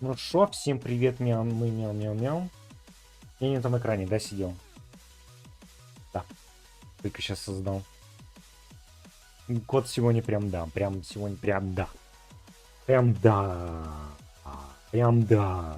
Ну шо, всем привет, мы мяу-мяу-мяу. Я не на том экране, да, сидел? Да, только сейчас создал. Код сегодня прям да, прям сегодня прям да. Прям да. Прям да.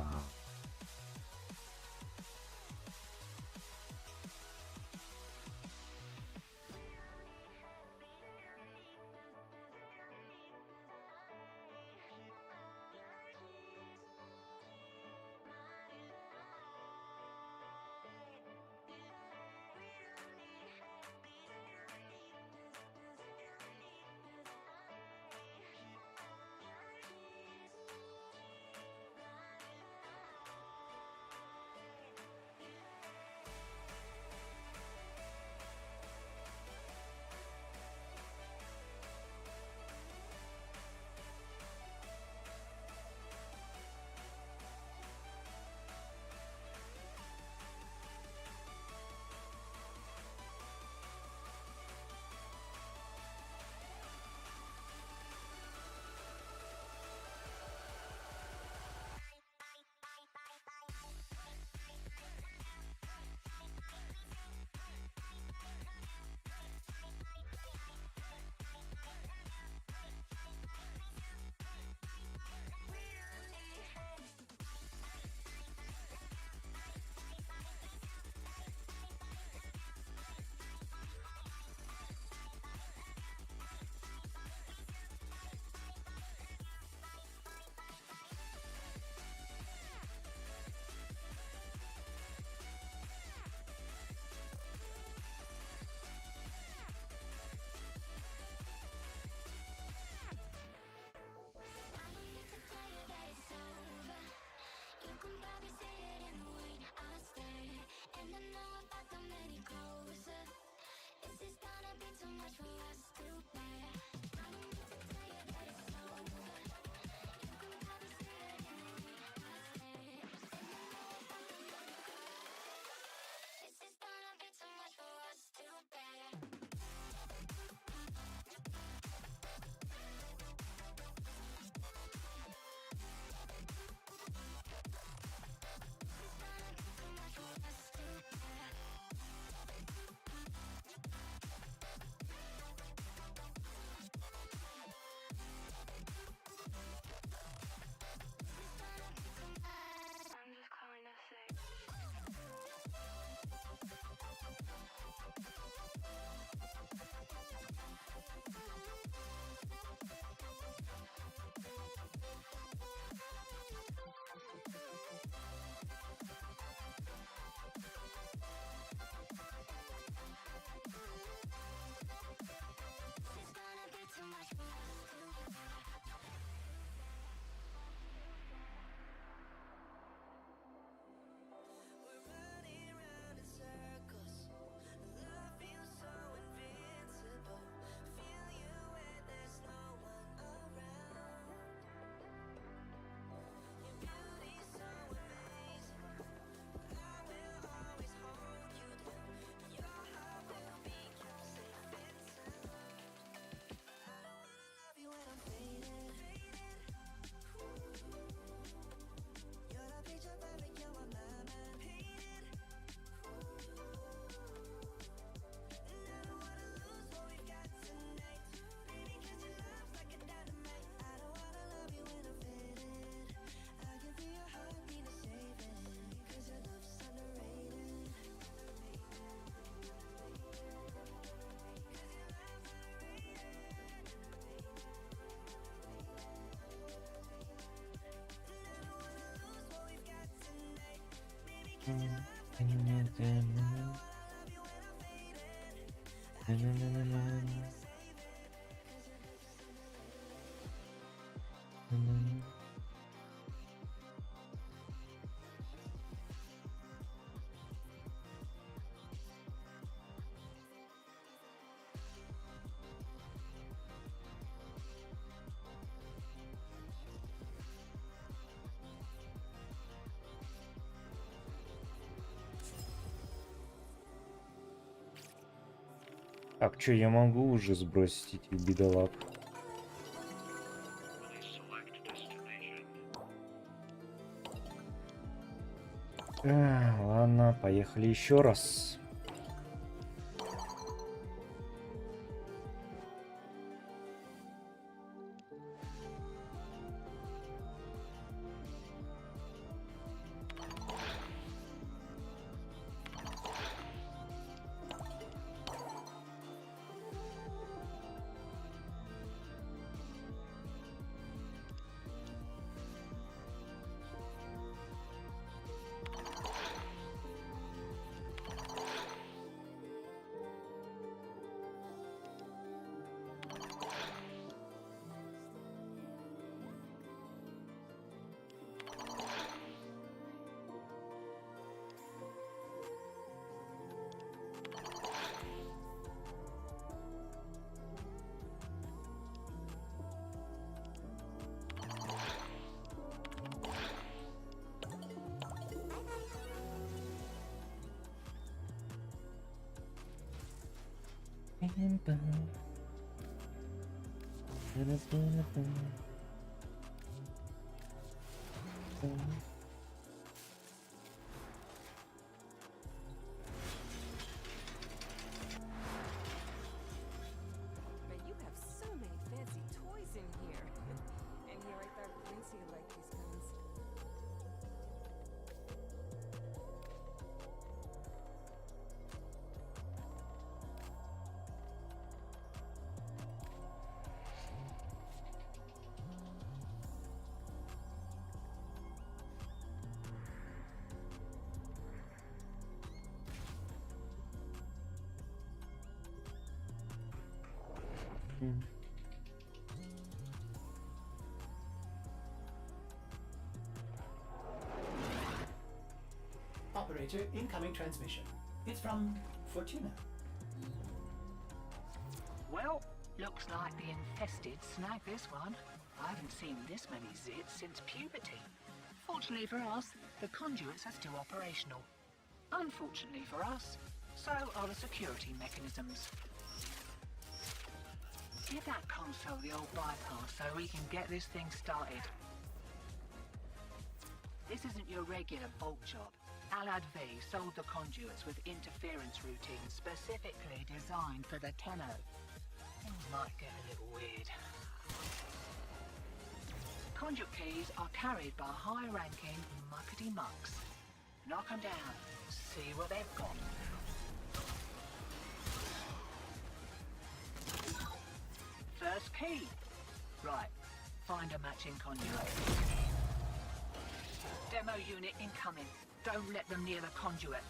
Так, что, я могу уже сбросить этих бедолаг? Ладно, поехали еще раз. But you have so many fancy toys in here. And here I thought Quincy would like these guns. Operator, incoming transmission. It's from Fortuna. Well, looks like the infested snagged this one. I haven't seen this many zits since puberty. Fortunately for us, the conduits are still operational. Unfortunately for us, so are the security mechanisms. Give that console the old bypass so we can get this thing started. This isn't your regular bolt job. Alad V sold the conduits with interference routines specifically designed for the Tenno. Things might get a little weird. Conduit keys are carried by high-ranking muckety-mucks. Knock 'em down, see what they've got. First key. Right, find a matching conduit. Demo unit incoming. Don't let them near the conduit.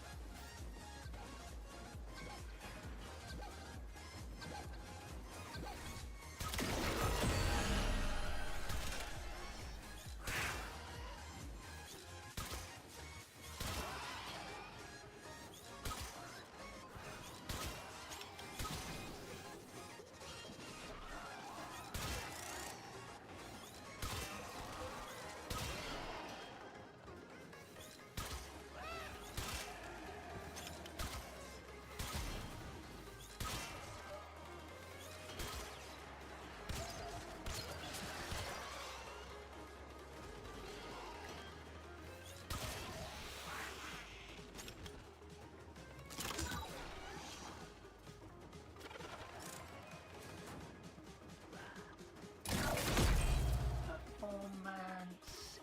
Performance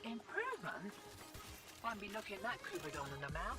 improvement? Won't be looking that Cupidon in the mouth.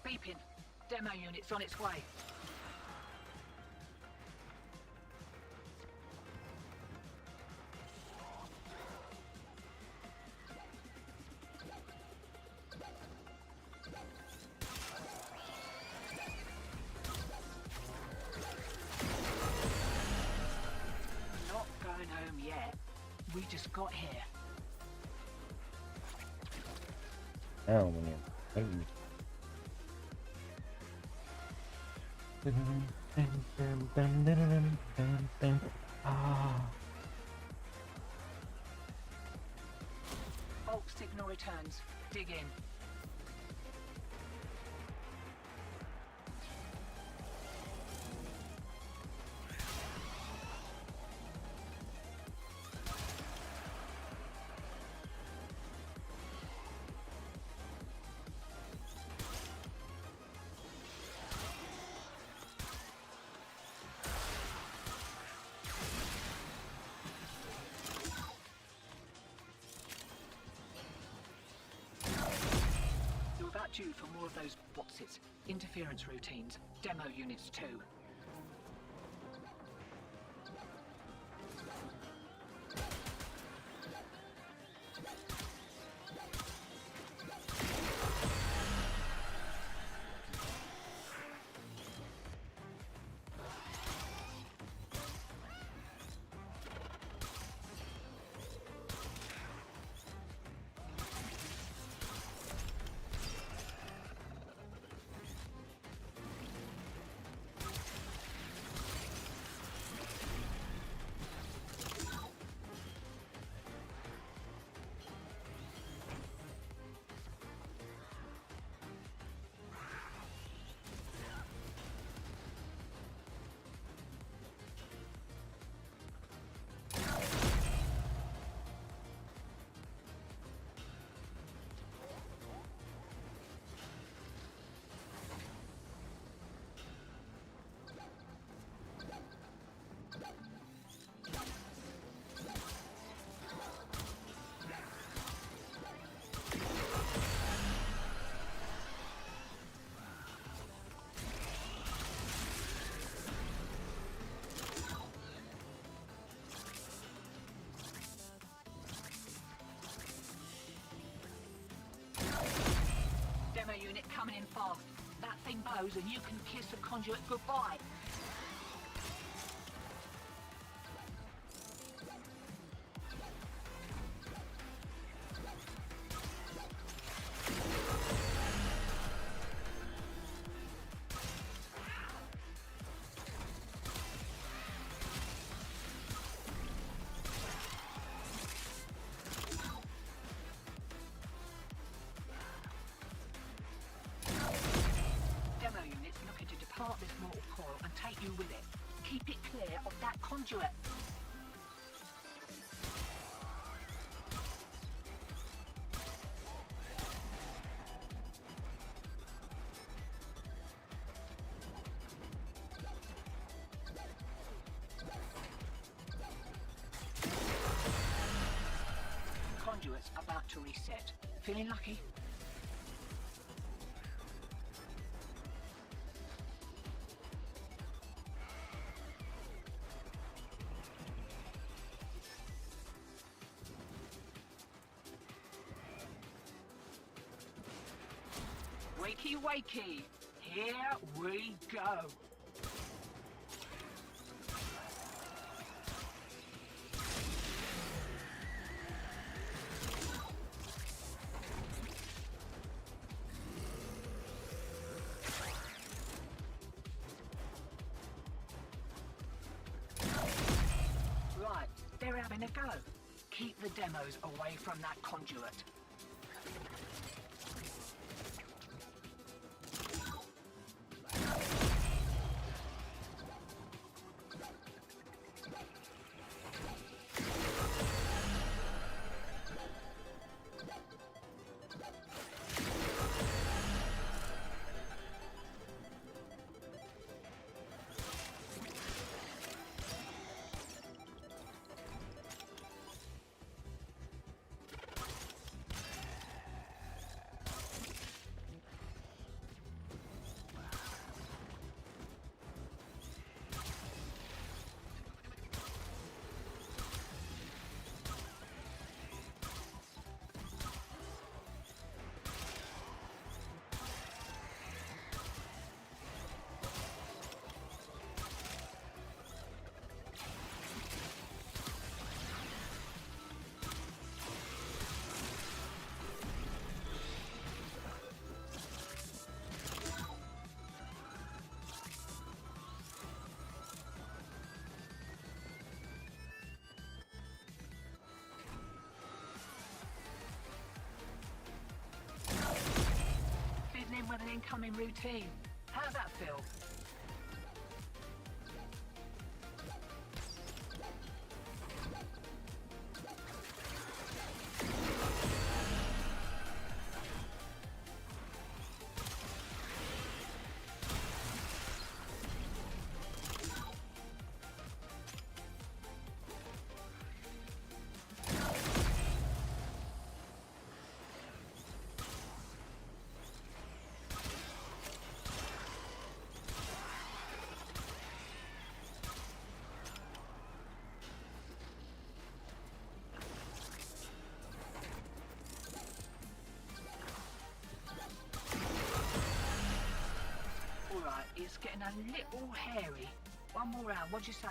Beeping. Demo unit's on its way. Not going home yet. We just got here. Não, menino. Ah. Bulk signal returns. Dig in. You're about due for more of those what's-its. Interference routines. Demo units too. Demo unit coming in fast. That thing bows and you can kiss the conduit goodbye. Demo unit's looking to depart this mortal coil and take you with it. Keep it clear of that conduit. Conduit's about to reset. Feeling lucky? Wakey, wakey. Here we go. Right, they're having a go. Keep the demos away from that conduit. incoming routine. How's that feel? Alright, it's getting a little hairy. One more round, what'd you say?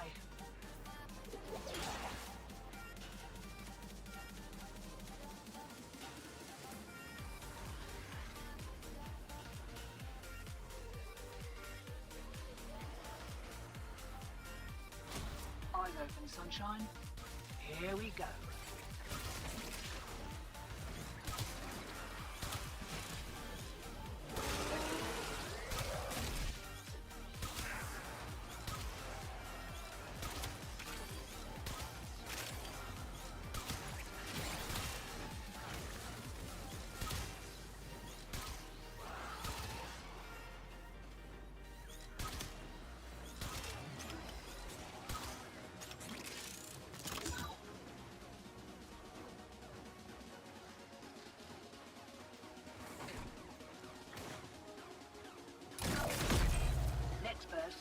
Eyes open, sunshine. Here we go.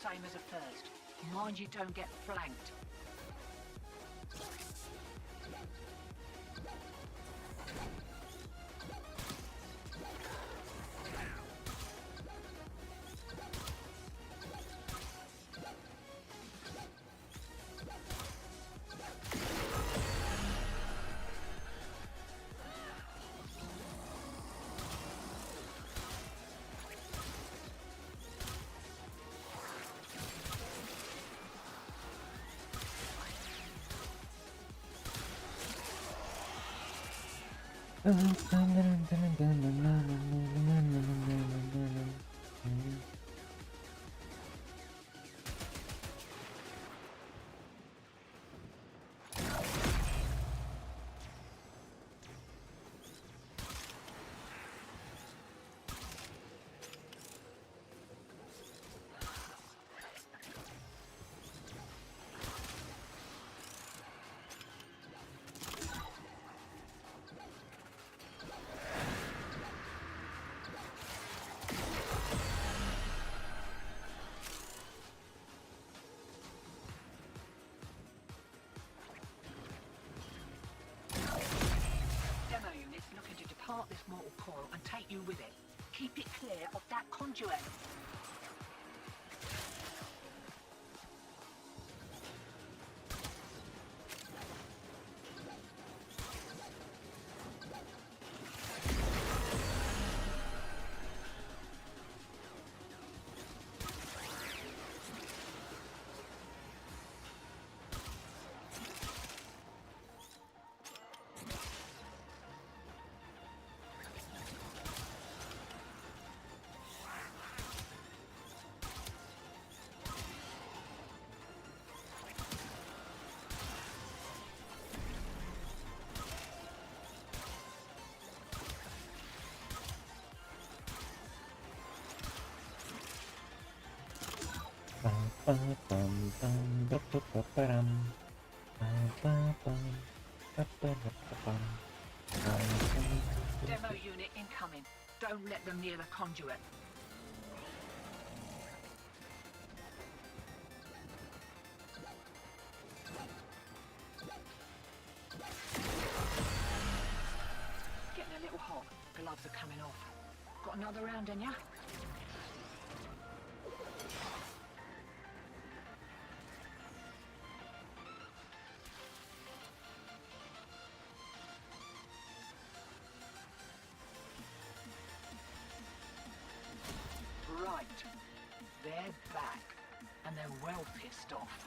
Same as a first. Mind you don't get flanked. Depart this mortal coil and take you with it. Keep it clear of that conduit. Demo unit incoming. Don't let them near the conduit. Getting a little hot. Gloves are coming off. Got another round in ya? Right. They're back. And they're well pissed off.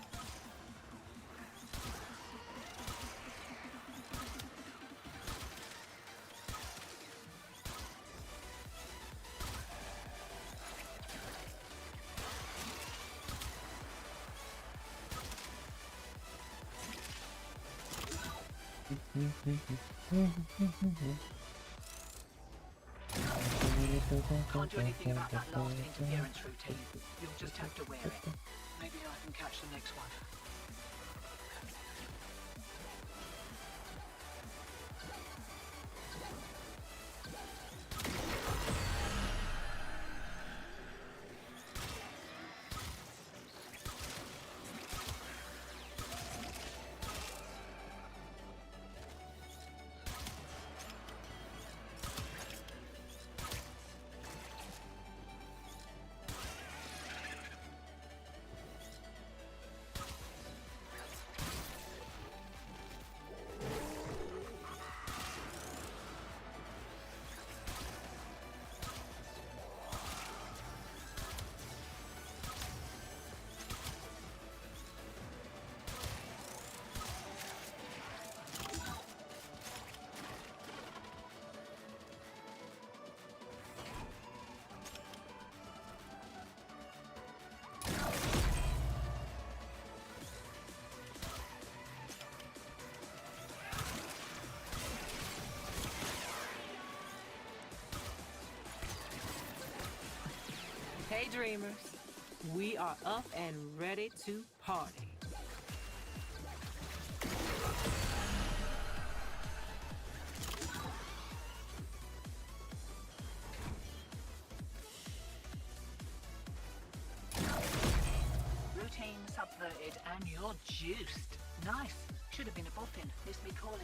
Can't do anything about that last interference routine. You'll just have to wear it. Maybe I can catch the next one. Hey dreamers, we are up and ready to party. Routine subverted and you're juiced. Nice. Should have been a boffin. This me calling.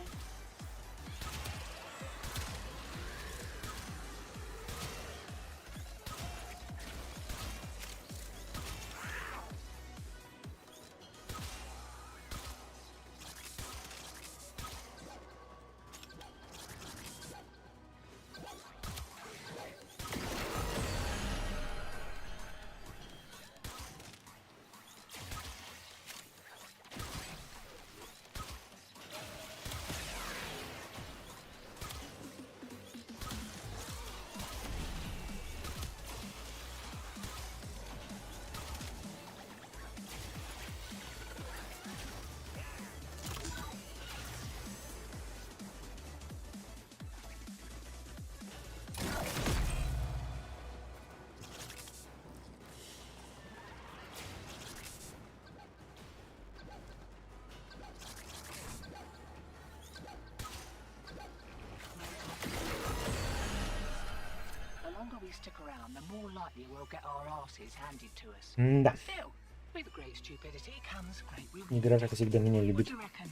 The longer we stick around, the more likely we'll get our asses handed to us. Да. Still, with great stupidity comes great reward. Игра, как всегда, меня What любит. do you reckon?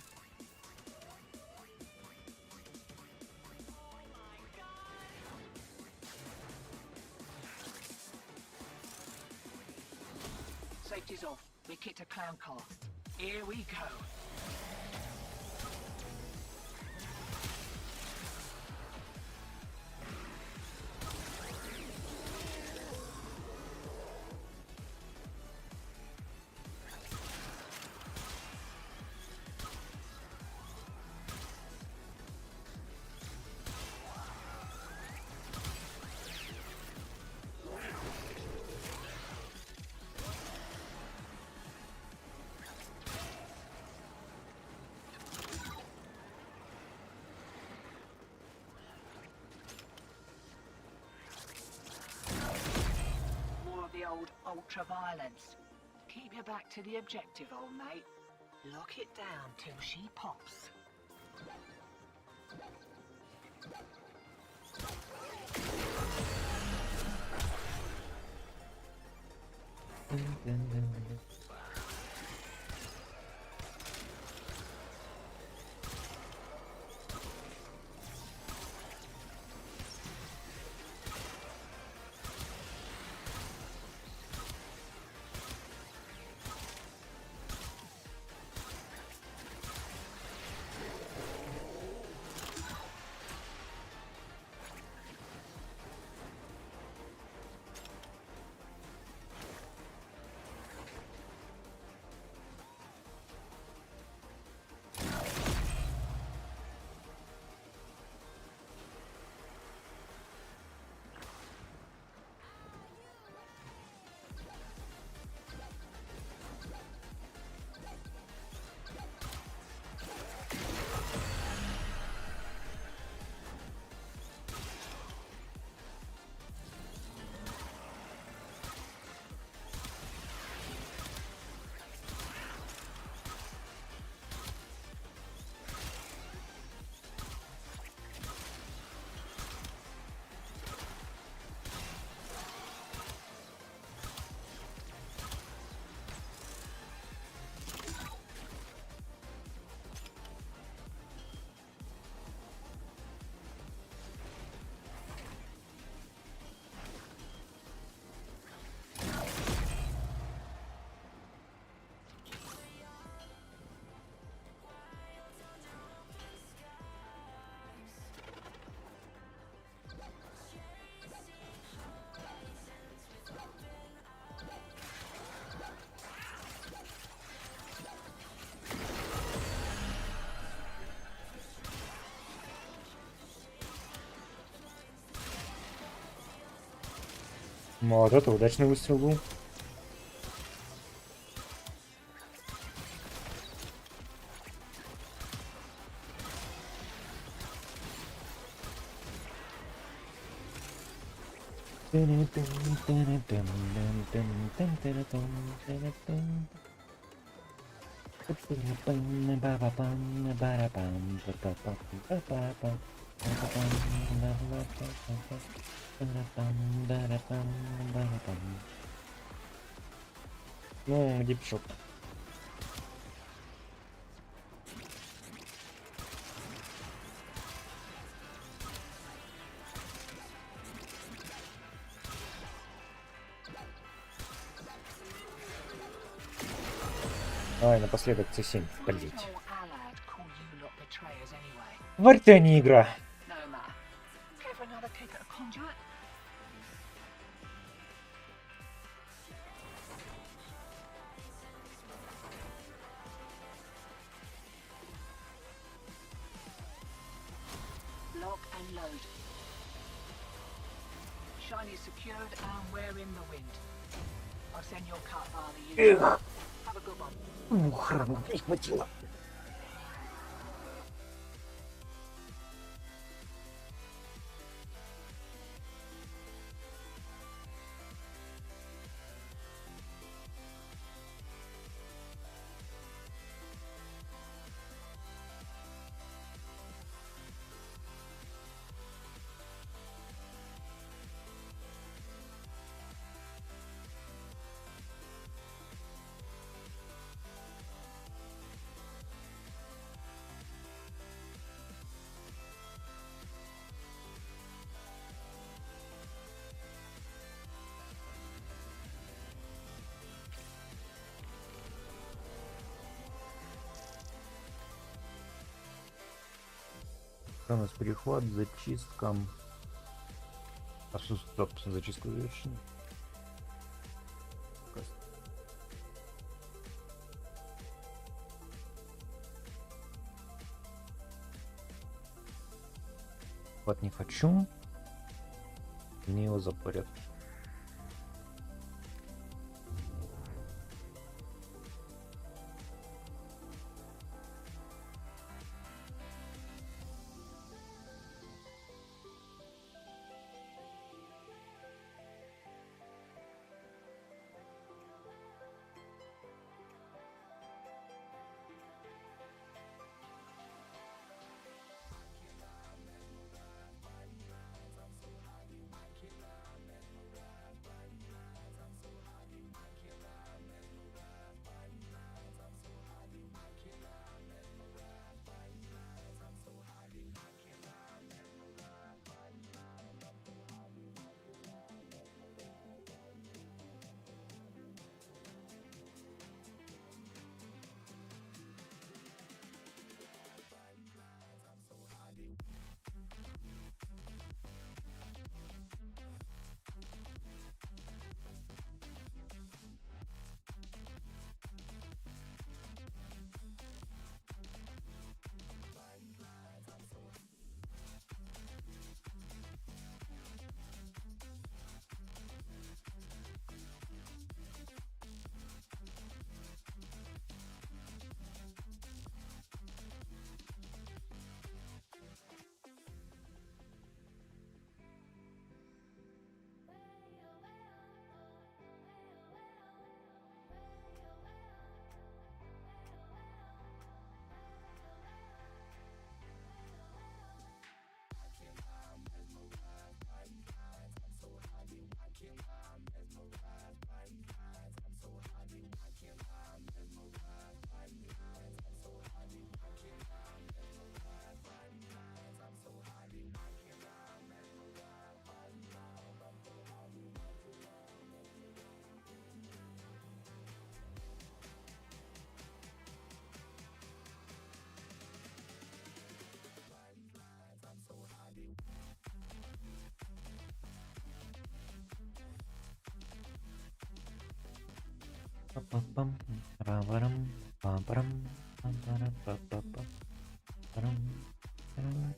Safety's off. We kicked a clown car. Here we go. More of the old ultra-violence. Keep your back to the objective, old mate. Lock it down till she pops. Вот это удачный выстрел был. Ну, где пешок? Давай, напоследок C7, блять. Your allied call you lot betrayers anyway. Варь ты, а не игра. No matter. Care for another kick at a conduit? Lock and load. Shiny secured and we're in the wind. I'll send your cut via the usual. Have a good one. Ух, рано не хватило. У нас перехват, зачистка. А что, стоп, зачистка завершена. Вот не хочу. Мне его запорят. Пам-пам, парам-парам, пам-парам, пам-парам, па-па-па, парам, парам.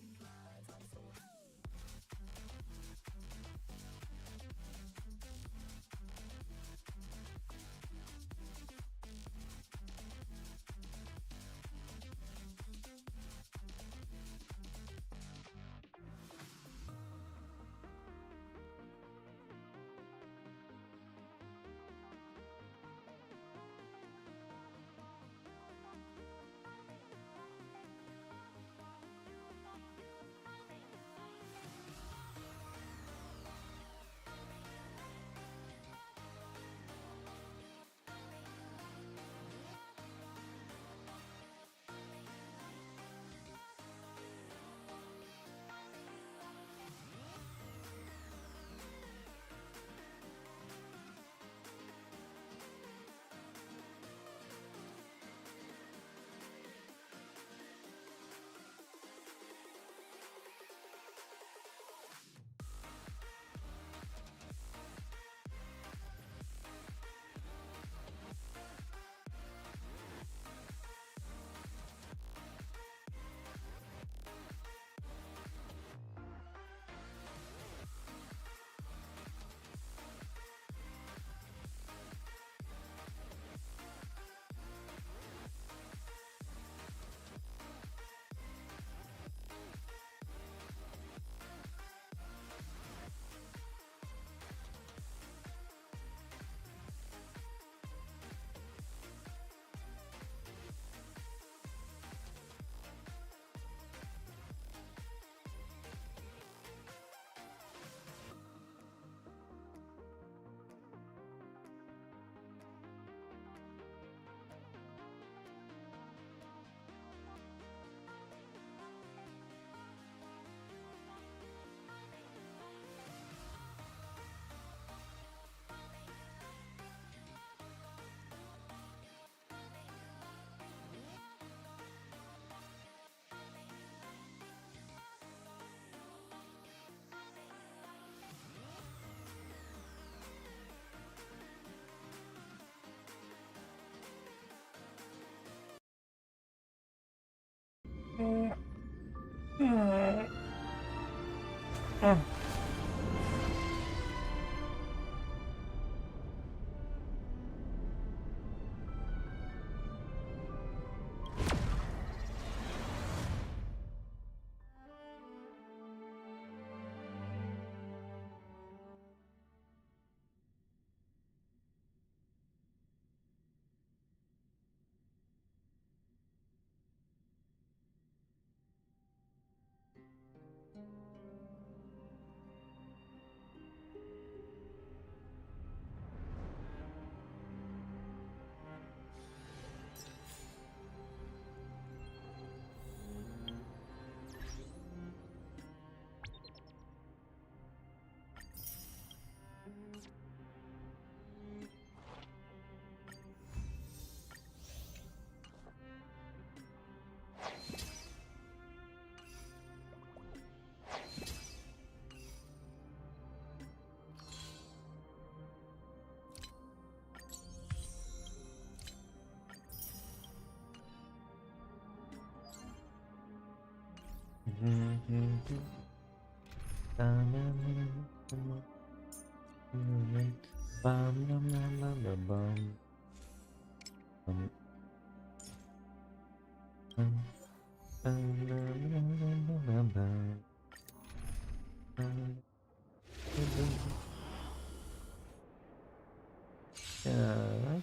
Так.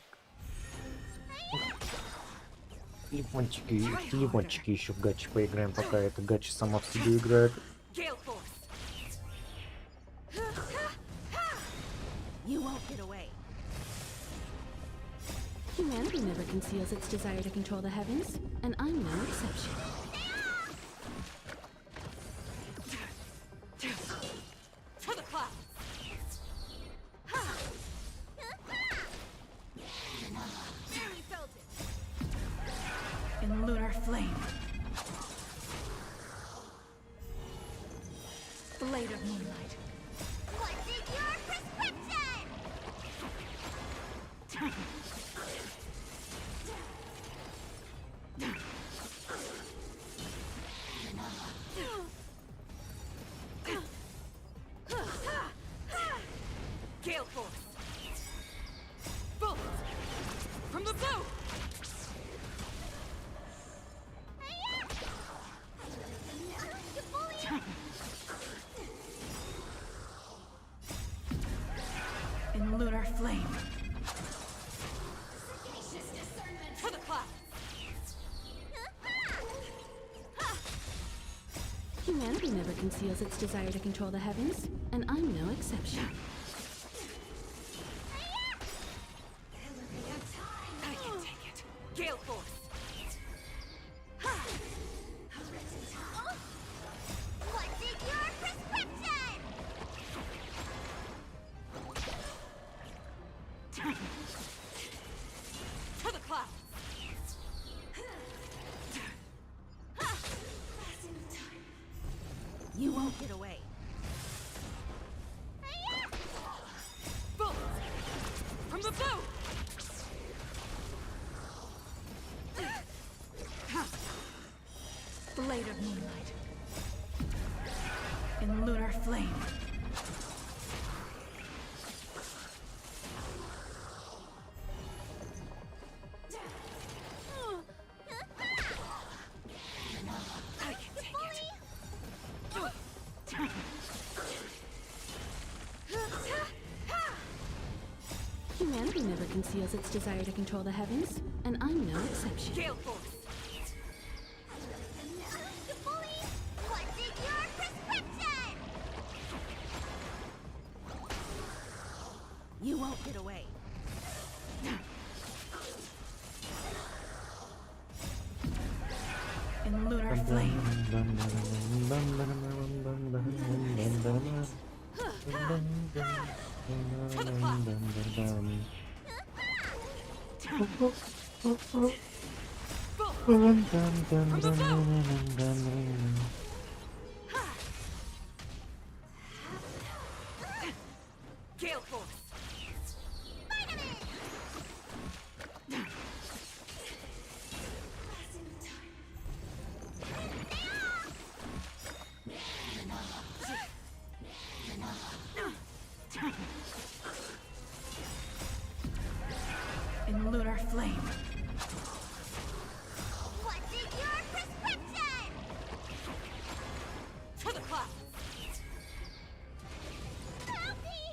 Телефончики еще в гачи поиграем, пока эта гача сама в себе играет. Gale force. You won't get away. Humanity never conceals its desire to control the heavens, and I'm no exception. To the clouds. Barely felt it. In lunar flame. Blade of moonlight. What's in your prescription? Gale force. Bolt from the bow. In lunar flame. To the clouds. Humanity never conceals its desire to control the heavens, and I'm no exception. I can take it. Gale force. What's in your prescription? To the clouds. You won't get away. Bolt from the bow. Blade of moonlight. In lunar flame. I can take it. Humanity never conceals its desire to control the heavens, and I'm no exception. Gale force. What's in your prescription? You won't get away. In lunar flame. To the clouds. Bolt from the bow. Gale force. In lunar flame. What's in your prescription? To the clouds. Help me!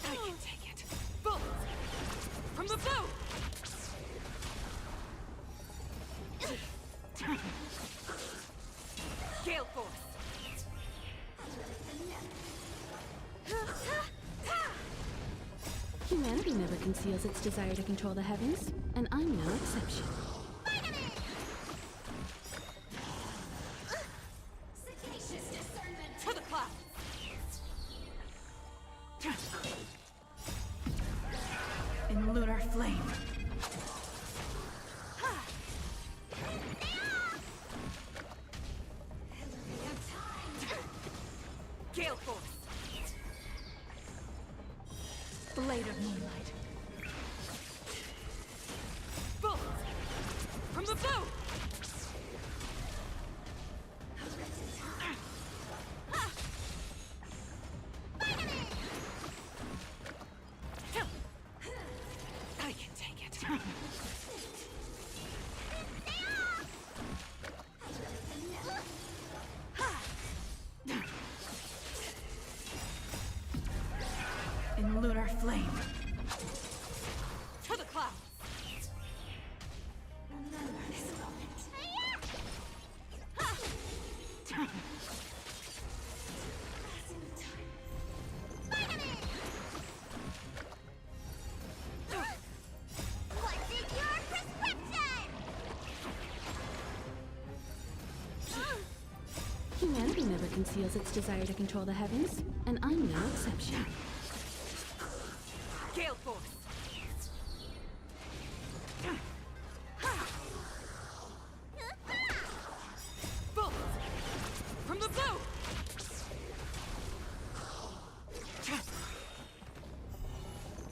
I can take it. Bolt from the bow. Gale force. Humanity never conceals its desire to control the heavens, and I'm no exception. To the clouds. In lunar flame. Blade of moonlight. Bolt from the blue. I can take it. In lunar flame. To the clouds. Remember this moment. What's in your prescription? Humanity never conceals its desire to control the heavens, and I'm no exception. Gale force. Bolt from the blue.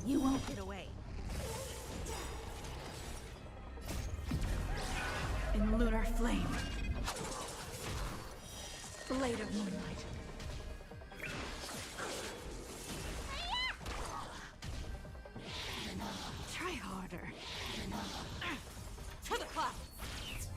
You won't get away. In lunar flame. Blade of moonlight. Try harder. To the clouds.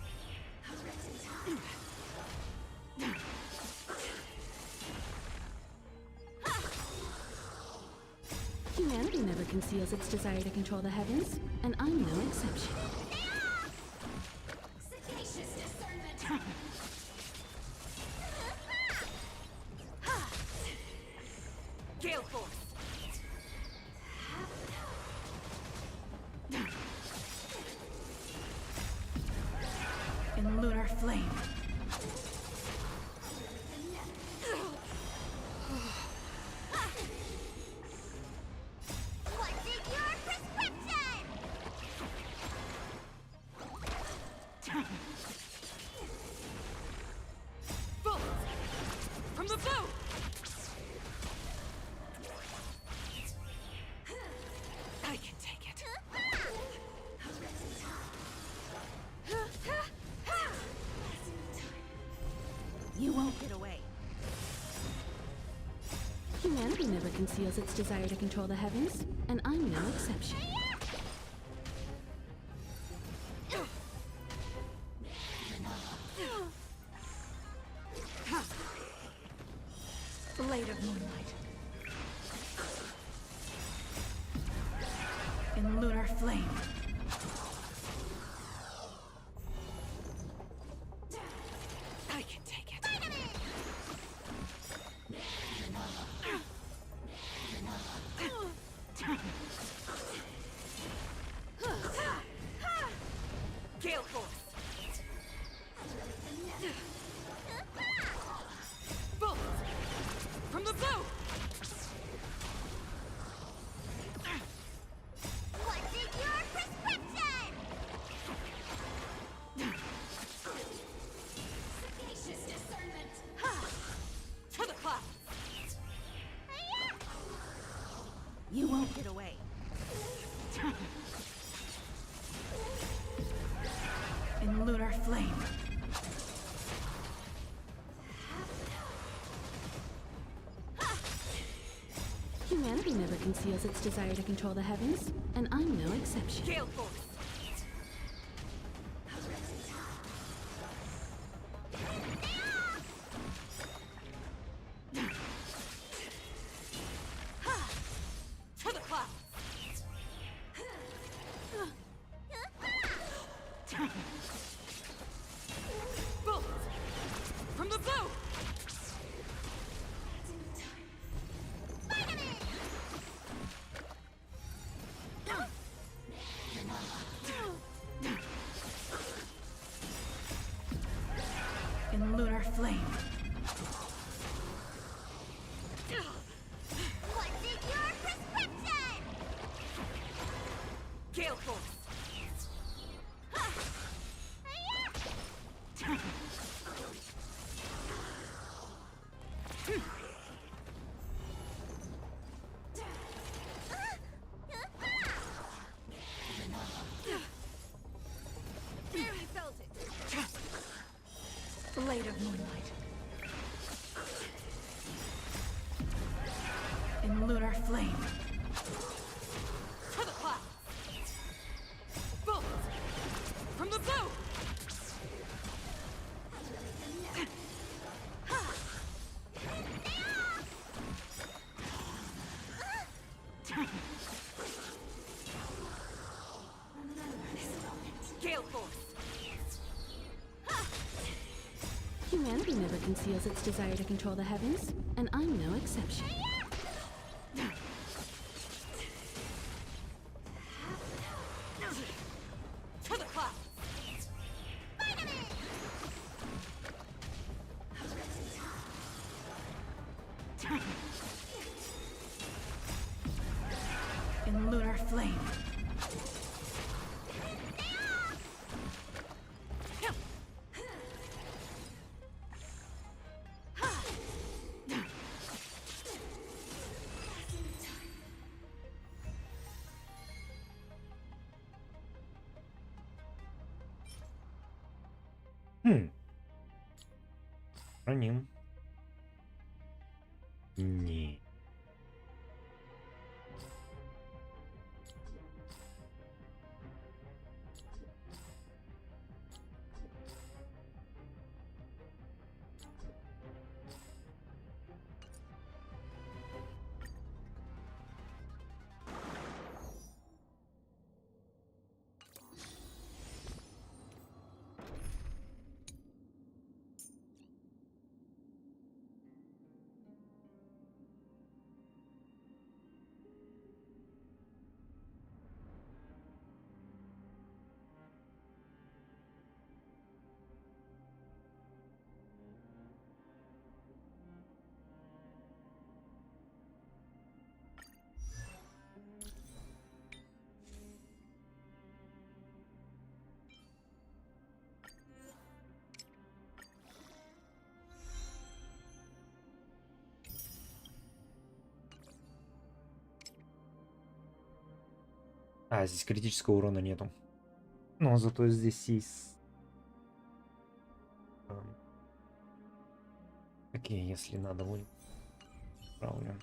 Humanity never conceals its desire to control the heavens, and I'm no exception. Sagacious discernment. Gale force. In lunar flame. What's in your prescription? Bolt from the blue. I can take it. You won't get away. Humanity never conceals its desire to control the heavens, and I'm no exception. Blade of moonlight. In lunar flame. I can take it. Gale force. Bolt from the blue. What's in your prescription? Sagacious discernment. To the clouds. You won't get away. In lunar flame. Humanity never conceals its desire to control the heavens, and I'm no exception. Gale force. To the clouds. Bolt from the blue. flame. To the cloud. Bullets from the blue. Gale force. Humanity never conceals its desire to control the heavens, and I'm no exception. To the cloud. In lunar flame. Храним. Не. А, здесь критического урона нету. Но зато здесь есть... Окей, если надо будет. Правильно.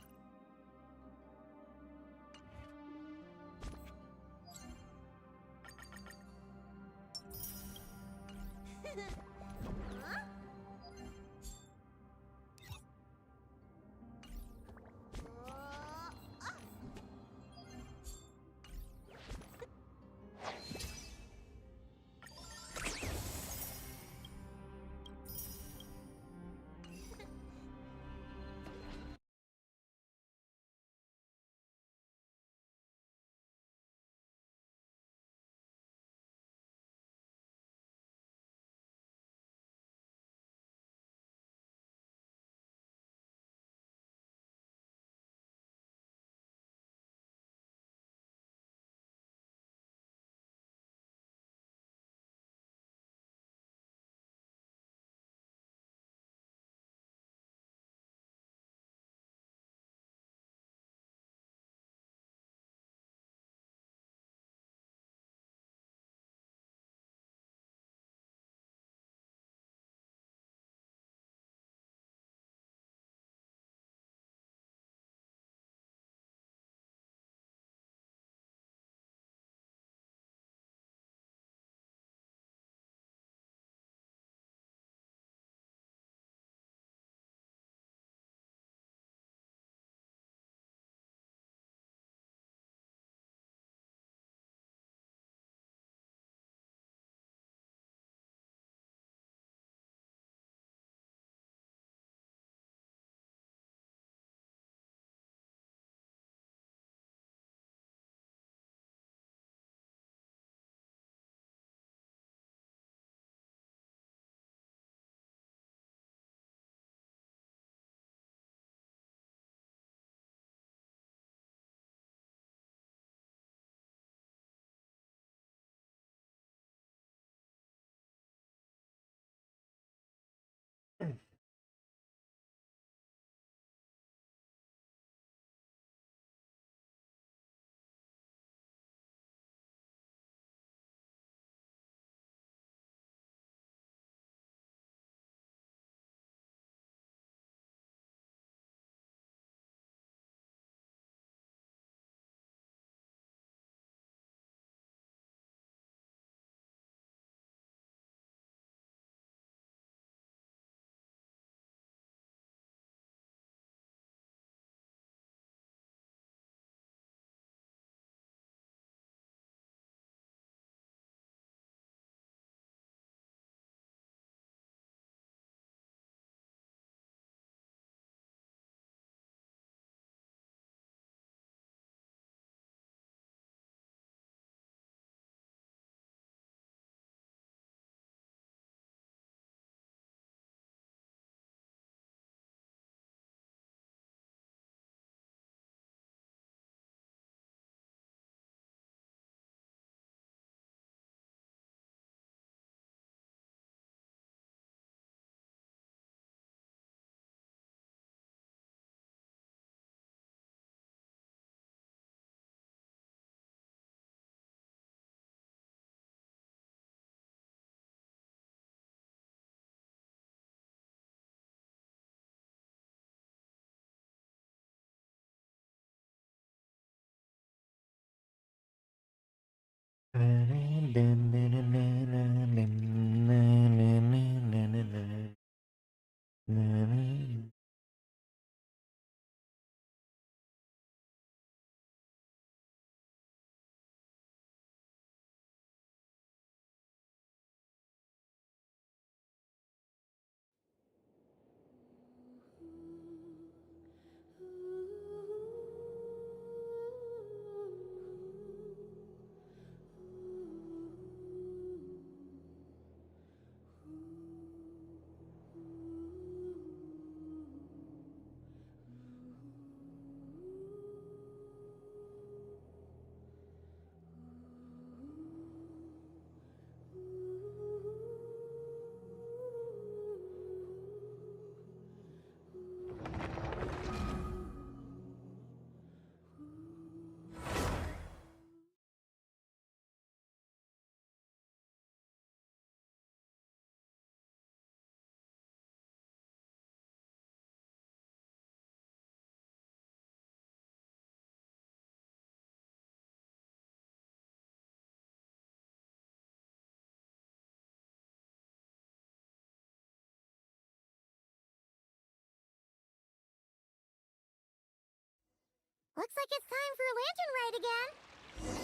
Looks like it's time for a lantern ride again.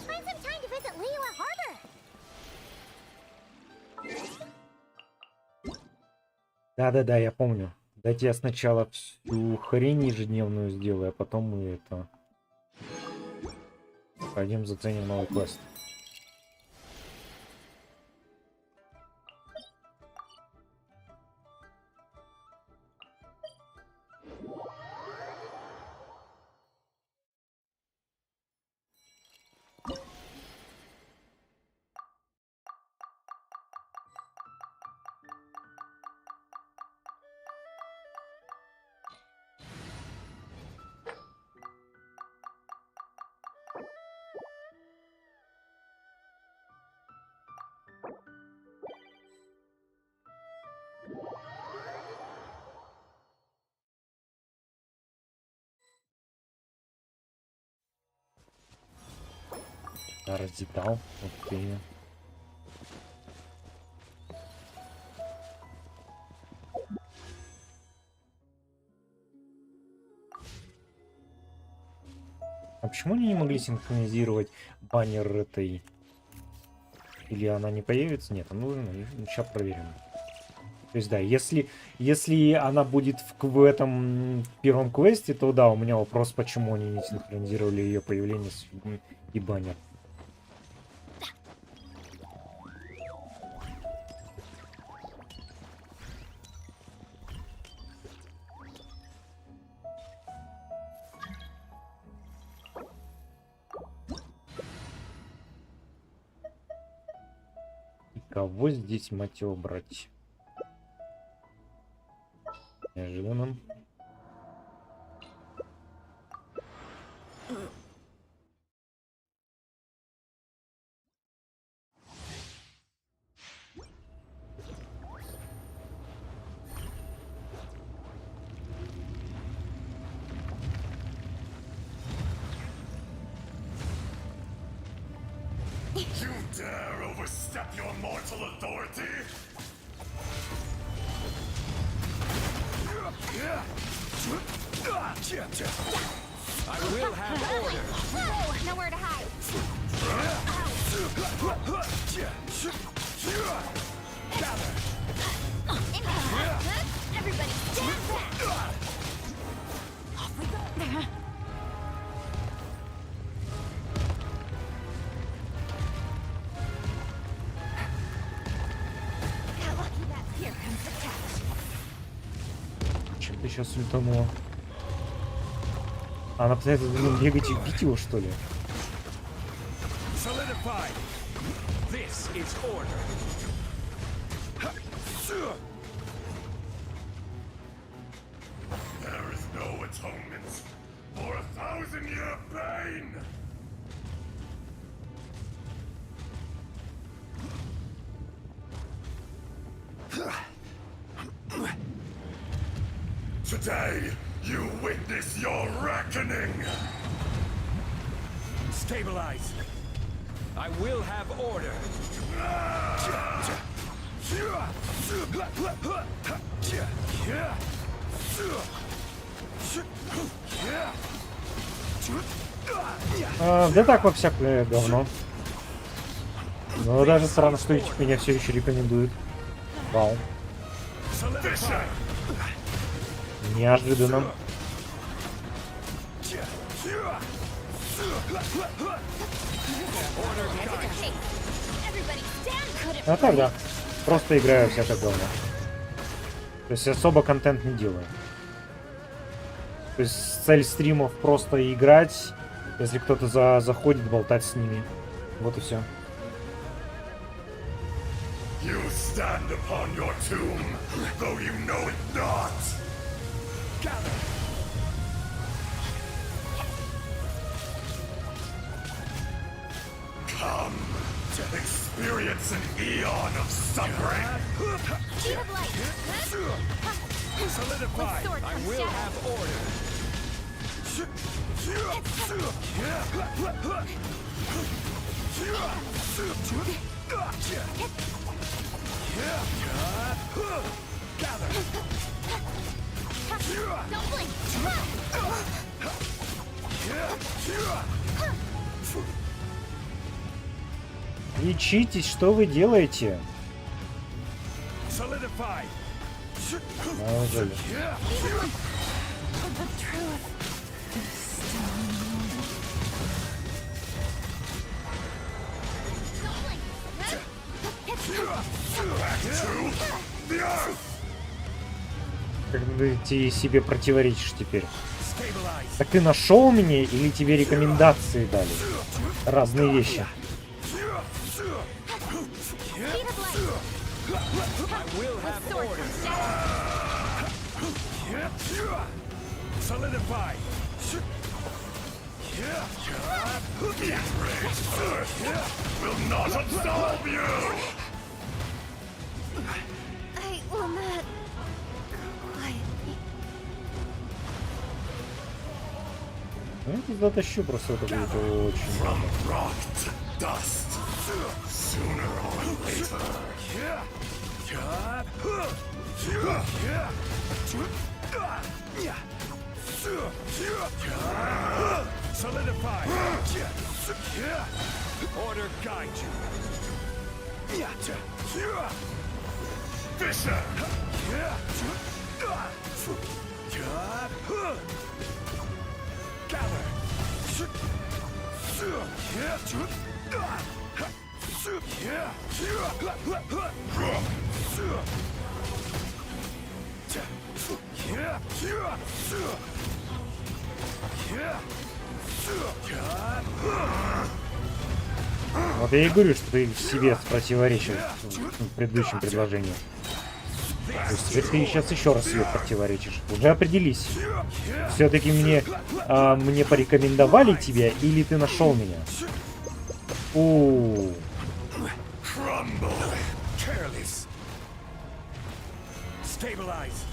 Find some time to visit Liyue Harbor. Да-да-да, я помню. Дайте я сначала всю хрень ежедневную сделаю, а потом мы это... Пойдем заценим новый квест. Раздетал. Окей. А почему они не могли синхронизировать баннер этой? Или она не появится? Нет, ну сейчас проверим. То есть да, если она будет в этом первом квесте, то да, у меня вопрос, почему они не синхронизировали ее появление и баннер. Кого здесь, мать его, брать? Неожиданно. You dare overstep your mortal authority? I will have order. Whoa, nowhere to hide. Everybody stand back. Off we go. How lucky that here comes the catch. Чем ты сейчас ультанула? Она пытается за ним бегать и бить его, что ли? Solidify. This is order. There is no atonement for 1,000-year pain. Today, you witness your reckoning. Stabilize. I will have order. Да так вот всякое говно. Но даже странно, что ютюб меня все еще рекомендует. Вау. Неожиданно. А так да. Просто играю всякое говно. То есть особо контент не делаю. То есть цель стримов просто играть. Если кто-то заходит, болтать с ними. Вот и все. You stand upon your tomb, though you know it not. Gather. Come to experience an eon of suffering. Sheet of light. Solidify. Sword I from will shadow. have order. Gather. Don't blink. Лечитесь, что вы делаете? Неужели? Как ты себе противоречишь теперь? Так ты нашел меня или тебе рекомендации дали? Разные вещи. Will not absolve you! I will not quietly. Ну, я тут затащу, просто это будет очень From много. rock to dust, sooner or later. Solidify. Order guide you. Fisher! Gather. Вот я и говорю, что ты себе противоречишь в предыдущем предложении. То есть теперь ты сейчас еще раз себе противоречишь. Уже определись. Все-таки мне порекомендовали тебя или ты нашел меня? У. Crumble! Careless. Stabilize.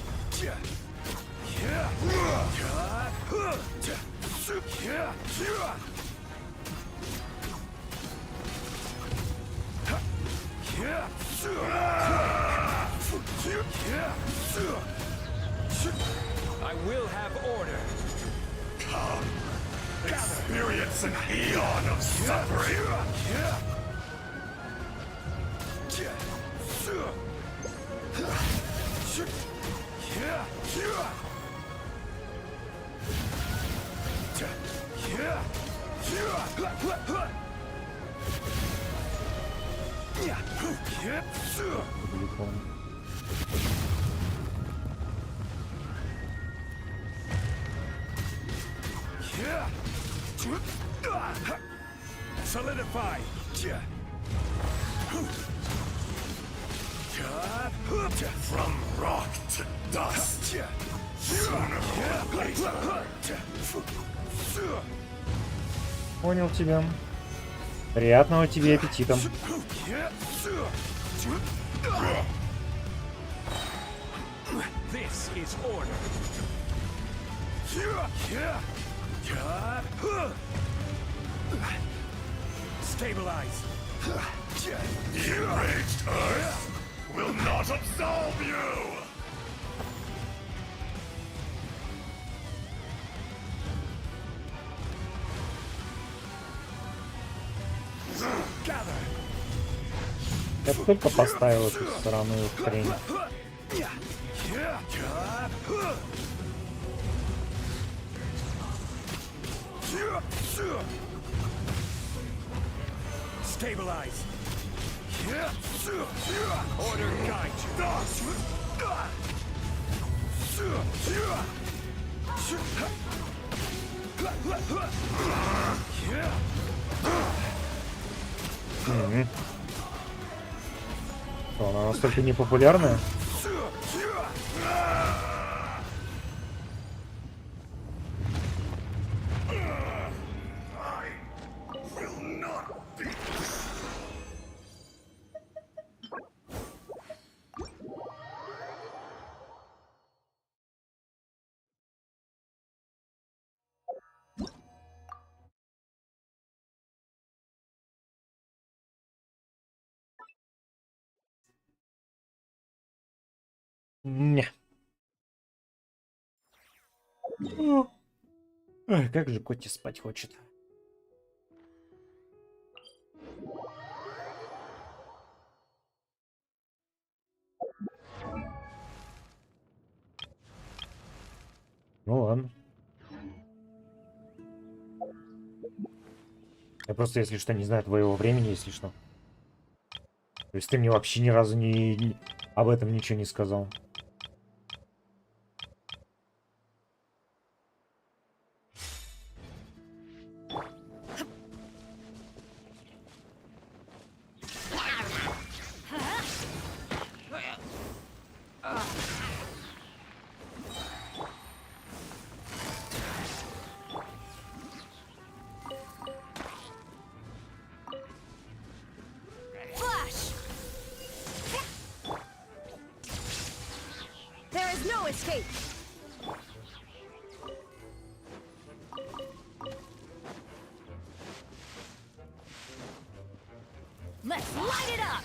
I will have order. Come, experience an eon of suffering! Solidify. From rock to dust, sooner or later. Понял тебя. Приятного тебе аппетита. This is order. Stabilize. The enraged earth will not absolve you! Gather. Я только поставил эту сраную хрень. Stabilize. Order guide Мгм. Что, она настолько непопулярная? Will not be. Не. Ой, как же Котти спать хочет. Ну ладно. Я просто, если что, не знаю твоего времени, если что. То есть ты мне вообще ни разу об этом ничего не сказал. Flash! There is no escape! Let's light it up!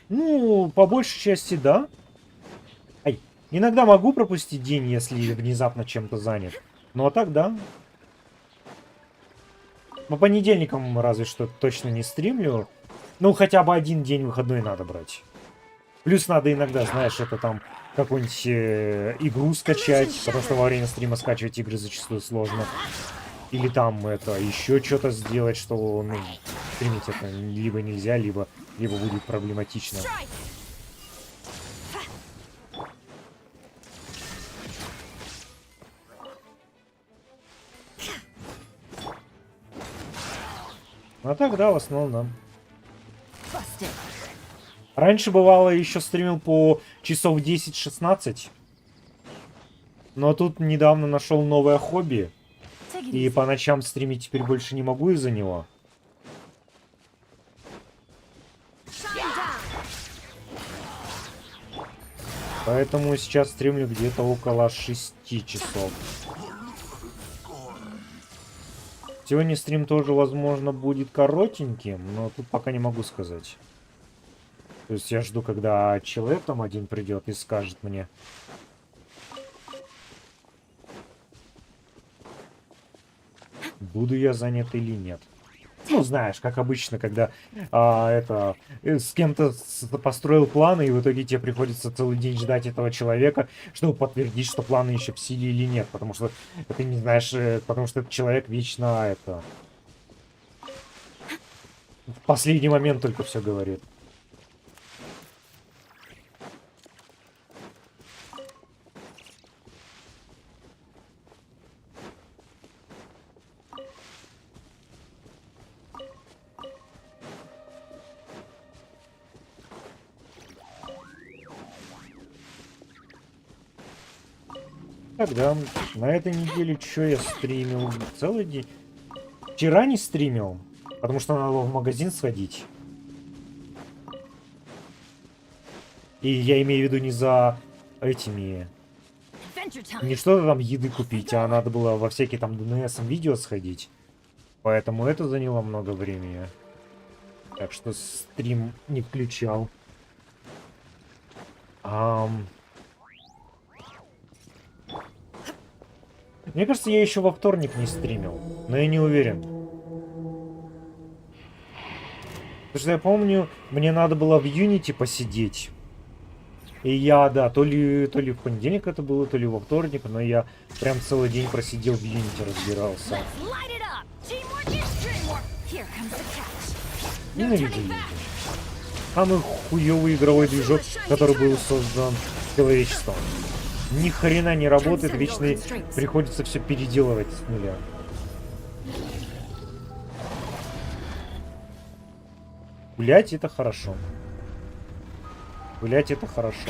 Ну, по большей части, да. Ай, иногда могу пропустить день, если внезапно чем-то занят. Ну, а так, да. По понедельникам разве что точно не стримлю. Ну, хотя бы один день выходной надо брать. Плюс надо иногда, знаешь, это там какую-нибудь игру скачать, потому что во время стрима скачивать игры зачастую сложно. Или там это еще что-то сделать, что, ну, стримить это либо нельзя, либо будет проблематично. А так, да, в основном, да. Раньше бывало еще стримил по часов 10-16. Но тут недавно нашел новое хобби. И по ночам стримить теперь больше не могу из-за него. Поэтому сейчас стримлю где-то около 6 часов. Сегодня стрим тоже, возможно, будет коротеньким, но тут пока не могу сказать. То есть я жду, когда человек там один придет и скажет мне. Буду я занят или нет. Ну, знаешь, как обычно, когда с кем-то построил планы, и в итоге тебе приходится целый день ждать этого человека, чтобы подтвердить, что планы еще в силе или нет. Потому что ты не знаешь, потому что этот человек вечно в последний момент только все говорит. Тогда на этой неделе что я стримил? Целый день. Вчера не стримил, потому что надо было в магазин сходить. И я имею в виду не за этими... Не что-то там еды купить, а надо было во всякие там DNS видео сходить. Поэтому это заняло много времени. Так что стрим не включал. Мне кажется, я еще во вторник не стримил, но я не уверен. Потому что я помню, мне надо было в Unity посидеть. И я, да, то ли в понедельник это было, то ли во вторник, но я прям целый день просидел в Unity, разбирался. Ненавижу Unity. Самый хуёвый игровой движок, который был создан человечеством. Ни хрена не работает, вечно приходится все переделывать с 0. Гулять это хорошо. Гулять это хорошо.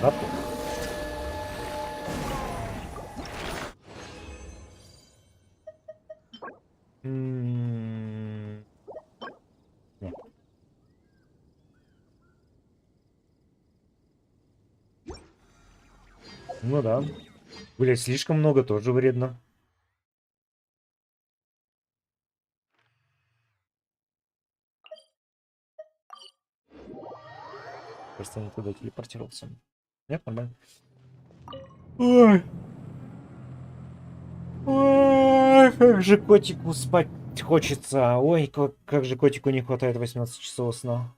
Да, нет. Ну да. Блять, слишком много тоже вредно. Просто не туда телепортировался. Нет, нормально. Ой. Ой, как же котику спать хочется. Ой, как же котику не хватает 18 часов сна.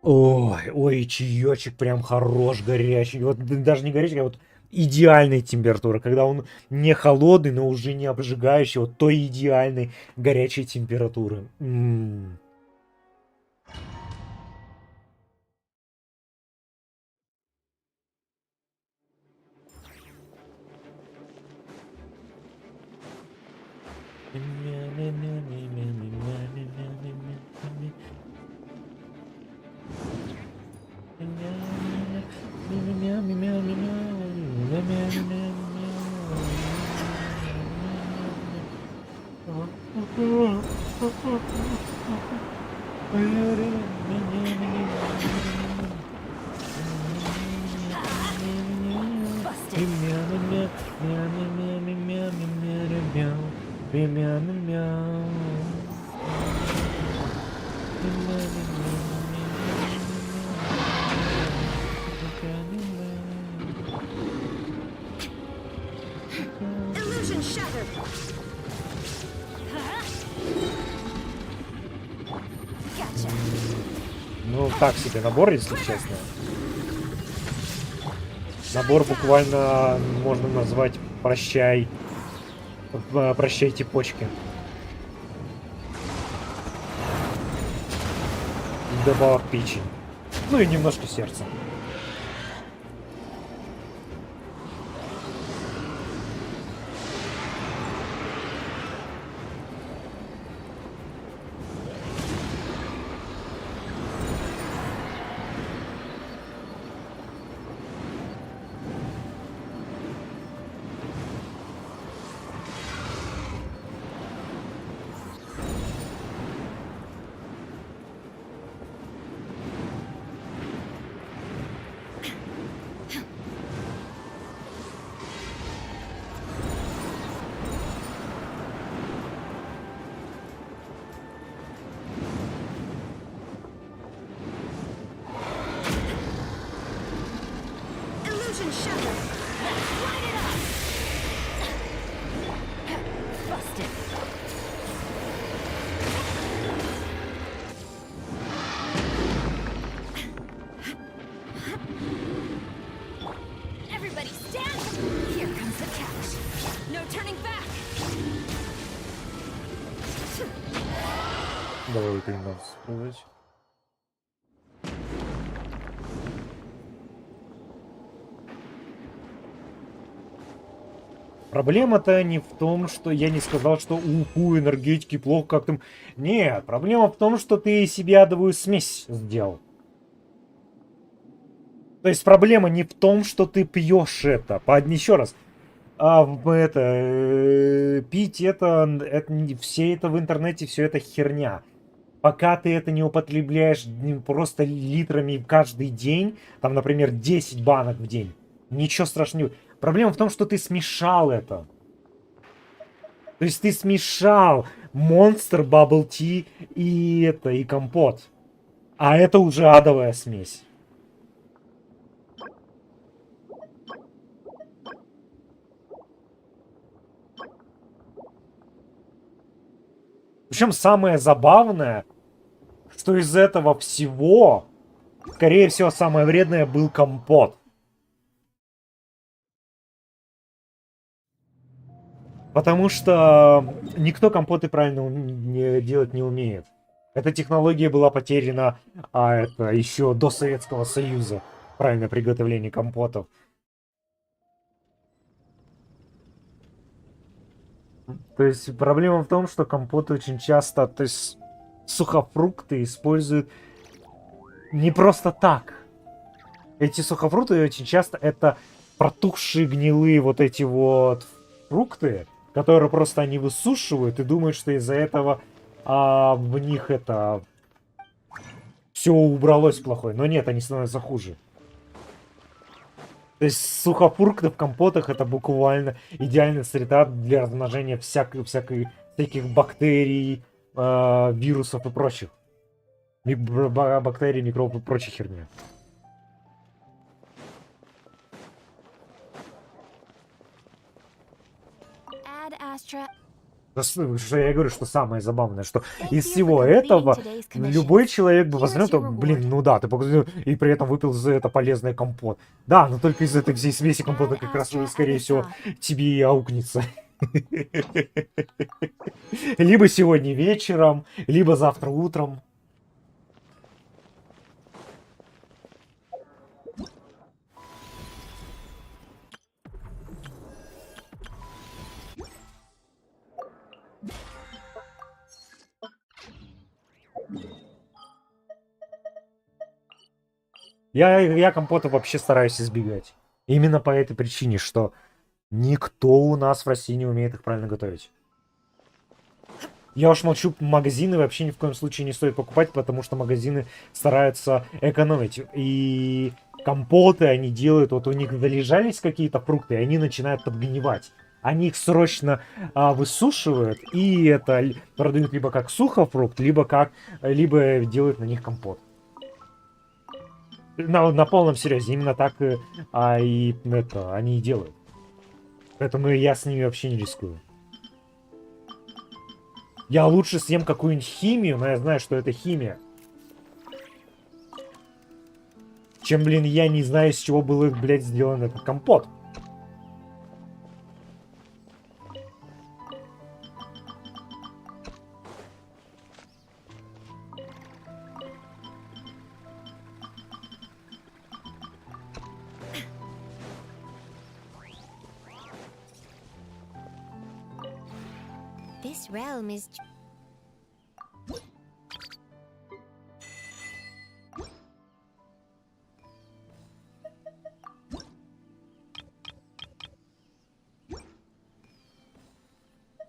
Ой, ой, чаечек прям хорош, горячий. Вот даже не горячий, а вот идеальной температуры. Когда он не холодный, но уже не обжигающий. Вот той идеальной горячей температуры. Illusion shattered. Gotcha. Ну, так себе набор, если честно. Набор буквально можно назвать «Прощай». Прощайте почки. Добавок печень. Ну и немножко сердца. Illusion shattered. Light it up. Busted. Everybody stand. Here comes the catch. No turning back. Давай это не надо сказать. Проблема-то не в том, что я не сказал, что у энергетики плохо как там. Нет, проблема в том, что ты себе адовую смесь сделал. То есть проблема не в том, что ты пьешь это. Еще раз. Пить все это в интернете, все это херня. Пока ты это не употребляешь просто литрами каждый день, там, например, 10 банок в день, ничего страшного. Проблема в том, что ты смешал это. То есть ты смешал Monster, Bubble Tea и компот. А это уже адовая смесь. Причем самое забавное, что из этого всего, скорее всего, самое вредное был компот. Потому что никто компоты правильно делать не умеет. Эта технология была потеряна, это еще до Советского Союза. Правильное приготовление компотов. То есть проблема в том, что компоты очень часто, то есть сухофрукты используют не просто так. Эти сухофрукты очень часто это протухшие гнилые вот эти вот фрукты, которые просто они высушивают и думают, что из-за этого в них это все убралось плохое. Но нет, они становятся хуже. То есть сухофрукты в компотах это буквально идеальная среда для размножения всяких бактерий, вирусов и прочих. Бактерий, микробов и прочей херни. Что я говорю, что самое забавное, что из всего этого любой человек бы возьмет, блин, ну да, ты показал, и при этом выпил за это полезный компот. Да, но только из этой всей смеси компота как раз, скорее всего, тебе и аукнется. Либо сегодня вечером, либо завтра утром. Я компота вообще стараюсь избегать. Именно по этой причине, что никто у нас в России не умеет их правильно готовить. Я уж молчу, магазины вообще ни в коем случае не стоит покупать, потому что магазины стараются экономить. И компоты они делают, вот у них залежались какие-то фрукты, и они начинают подгнивать. Они их срочно высушивают и это продают либо как сухофрукт, либо делают на них компот. На полном серьезе, именно так они и делают. Поэтому я с ними вообще не рискую. Я лучше съем какую-нибудь химию, но я знаю, что это химия. Чем, блин, я не знаю, из чего был, блядь, сделан этот компот. This realm is...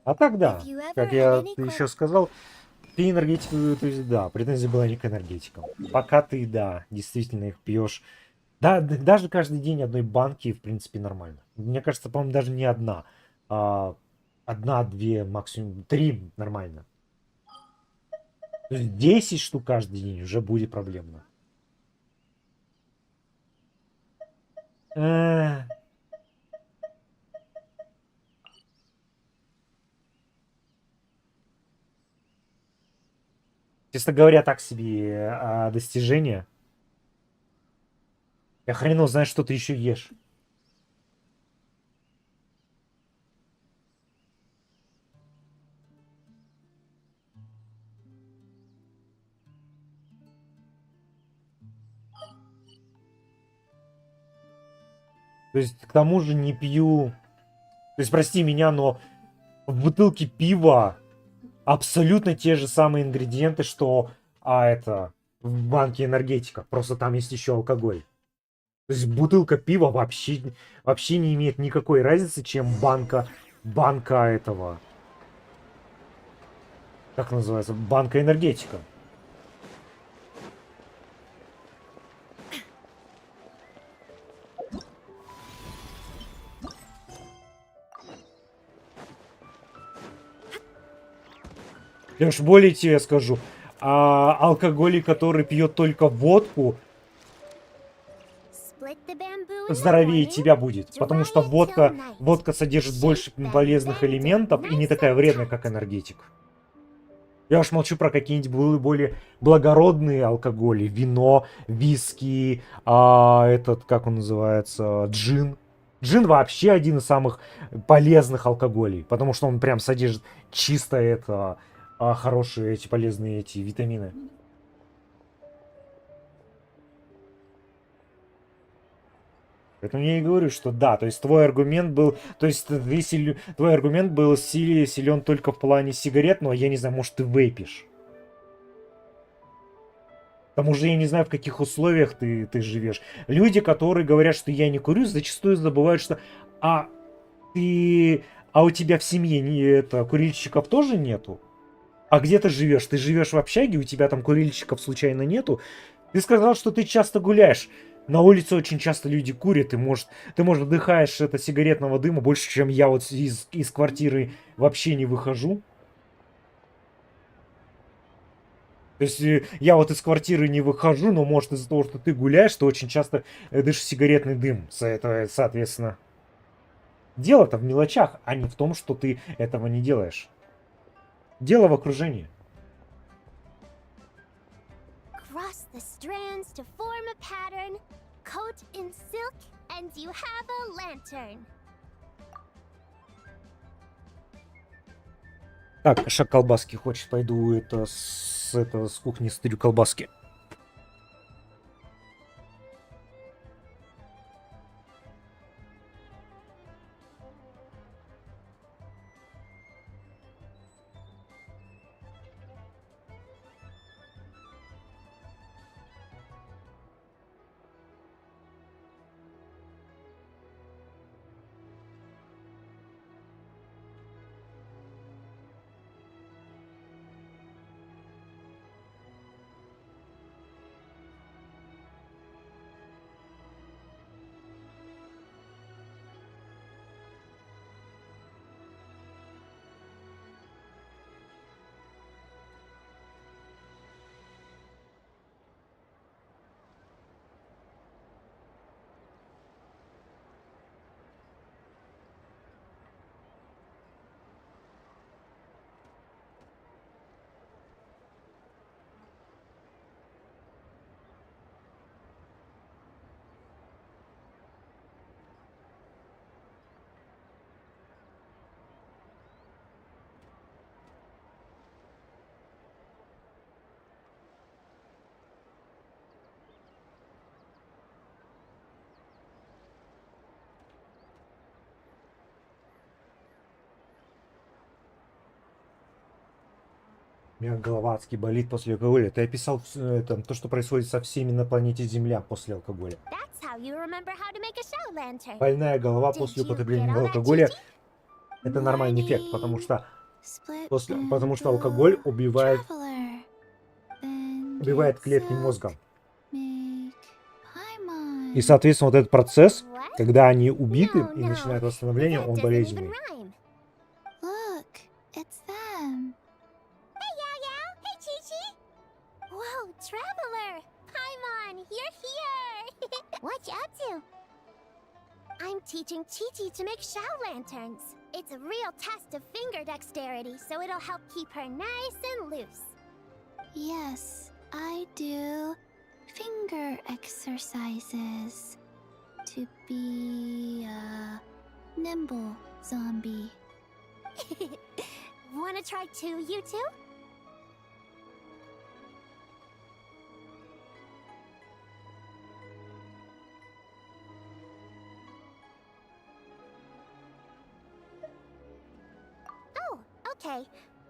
А так да, как я еще сказал, ты энергетику, то есть да, претензия была не к энергетикам. Пока ты, да, действительно их пьешь. Да, даже каждый день одной банки, в принципе, нормально. Мне кажется, по-моему, даже не одна. Одна, две, максимум 3 нормально. То есть 10 штук каждый день уже будет проблемно. Честно говоря, так себе достижение. Я хрен знаю, что ты еще ешь. То есть, к тому же не пью... То есть, прости меня, но в бутылке пива абсолютно те же самые ингредиенты, что в банке энергетика. Просто там есть еще алкоголь. То есть бутылка пива вообще не имеет никакой разницы, чем банка этого. Как называется? Банка энергетика. Я уж более тебе скажу. Алкоголик, который пьет только водку, здоровее тебя будет. Потому что водка содержит больше полезных элементов и не такая вредная, как энергетик. Я уж молчу про какие-нибудь более благородные алкоголи. Вино, виски, как он называется, джин. Джин вообще один из самых полезных алкоголей. Потому что он прям содержит чисто хорошие эти полезные эти витамины. Поэтому я и говорю, что да, то есть твой аргумент был, твой аргумент был силен только в плане сигарет, но я не знаю, может ты вейпишь. К тому же я не знаю, в каких условиях ты живешь. Люди, которые говорят, что я не курю, зачастую забывают, что у тебя в семье курильщиков тоже нету? А где ты живешь? Ты живешь в общаге, у тебя там курильщиков случайно нету? Ты сказал, что ты часто гуляешь. На улице очень часто люди курят, ты, может, вдыхаешь сигаретного дыма больше, чем я вот из квартиры вообще не выхожу. То есть я вот из квартиры не выхожу, но может из-за того, что ты гуляешь, ты очень часто дышишь сигаретный дым. Соответственно, дело-то в мелочах, а не в том, что ты этого не делаешь. Дело в окружении. Cross the strands to form a pattern, coat in silk, and you have a lantern. Так, кошак колбаски хочет. Пойду с кухни стырю колбаски. У меня голова адски болит после алкоголя. Ты описал то, что происходит со всеми на планете Земля после алкоголя. Больная голова после употребления алкоголя — это нормальный эффект, потому что алкоголь убивает клетки мозга. И, соответственно, вот этот процесс, когда они убиты и начинает восстановление, он болезненный. Traveler! Paimon, you're here! What you up to? I'm teaching Chi-Chi to make Shao lanterns. It's a real test of finger dexterity, so it'll help keep her nice and loose. Yes, I do finger exercises to be a nimble zombie. Wanna try too, you two? Okay,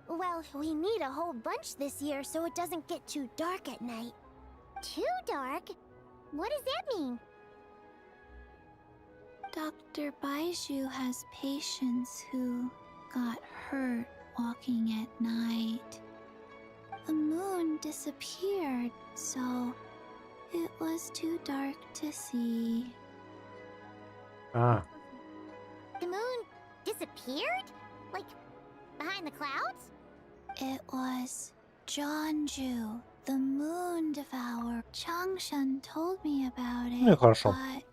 well, we need a whole bunch this year so it doesn't get too dark at night. Too dark? What does that mean? Dr. Baiju has patients who got hurt walking at night. The moon disappeared, so it was too dark to see. А, The moon disappeared? Like, behind the clouds? It was Jeonju, the moon devourer. Changshan told me about ну и it, хорошо. but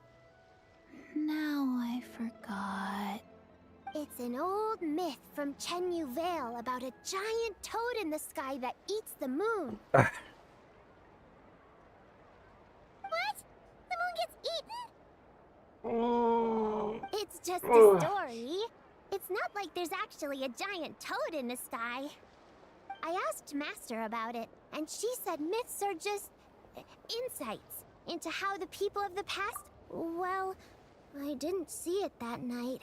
now I forgot. It's an old myth from Chenyu Vale about a giant toad in the sky that eats the moon. Ах. What? The moon gets eaten? It's just a story. It's not like there's actually a giant toad in the sky. I asked Master about it, and she said myths are just insights into how the people of the past... Well, I didn't see it that night.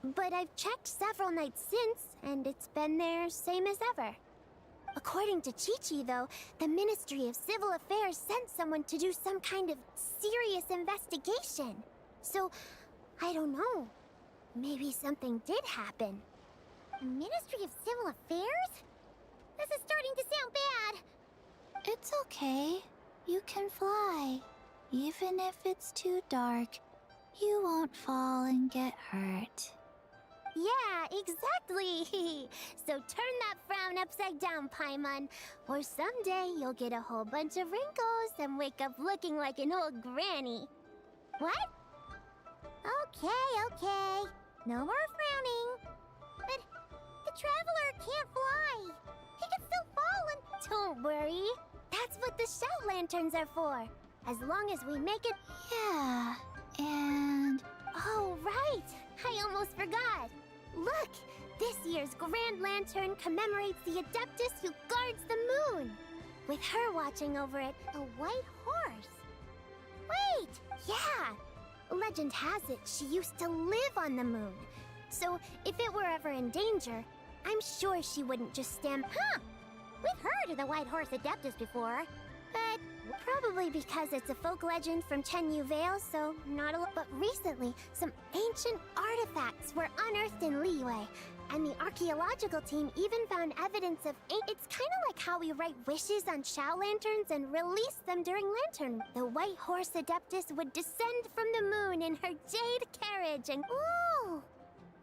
But I've checked several nights since, and it's been there same as ever. According to Chi-Chi, though, the Ministry of Civil Affairs sent someone to do some kind of serious investigation. So, I don't know. Maybe something did happen. The Ministry of Civil Affairs? This is starting to sound bad. It's okay. You can fly. Even if it's too dark, you won't fall and get hurt. Yeah, exactly. So turn that frown upside down, Paimon. Or someday you'll get a whole bunch of wrinkles and wake up looking like an old granny. What? Okay. No more frowning. But the traveler can't fly. He can still fall and... Don't worry. That's what the shout lanterns are for. As long as we make it... Yeah, and... Oh, right. I almost forgot. Look, this year's Grand Lantern commemorates the Adeptus who guards the moon. With her watching over it, a white horse. Wait, yeah. Legend has it she used to live on the moon. So if it were ever in danger, I'm sure she wouldn't just stand... Huh! We've heard of the White Horse Adeptus before. But probably because it's a folk legend from Chenyu Vale, so not a lot. But recently, some ancient artifacts were unearthed in Liyue, and the archaeological team even found evidence of... It's kind of like how we write wishes on Shao lanterns and release them during lantern. The White Horse Adeptus would descend from the moon in her jade carriage and... Ooh!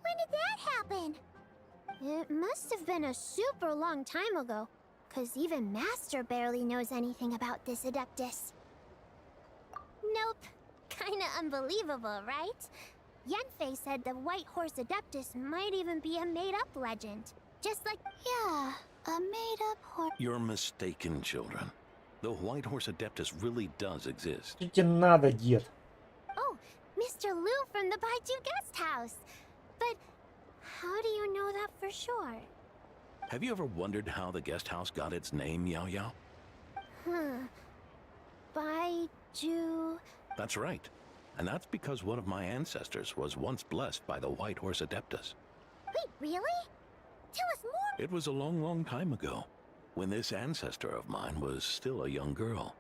When did that happen? It must have been a super long time ago. 'Cause even Master barely knows anything about this Adeptus. Nope. Kinda unbelievable, right? Yanfei said the White Horse Adeptus might even be a made-up legend. Just like... Yeah, a made-up horse... You're mistaken, children. The White Horse Adeptus really does exist. Что тебе надо, дед? Oh, Mr. Liu from the Baiju guest house. But how do you know that for sure? Have you ever wondered how the guest house got its name, Yao Yao? Baiju... That's right. And that's because one of my ancestors was once blessed by the White Horse Adeptus. Wait, really? Tell us more! It was a long, long time ago, when this ancestor of mine was still a young girl.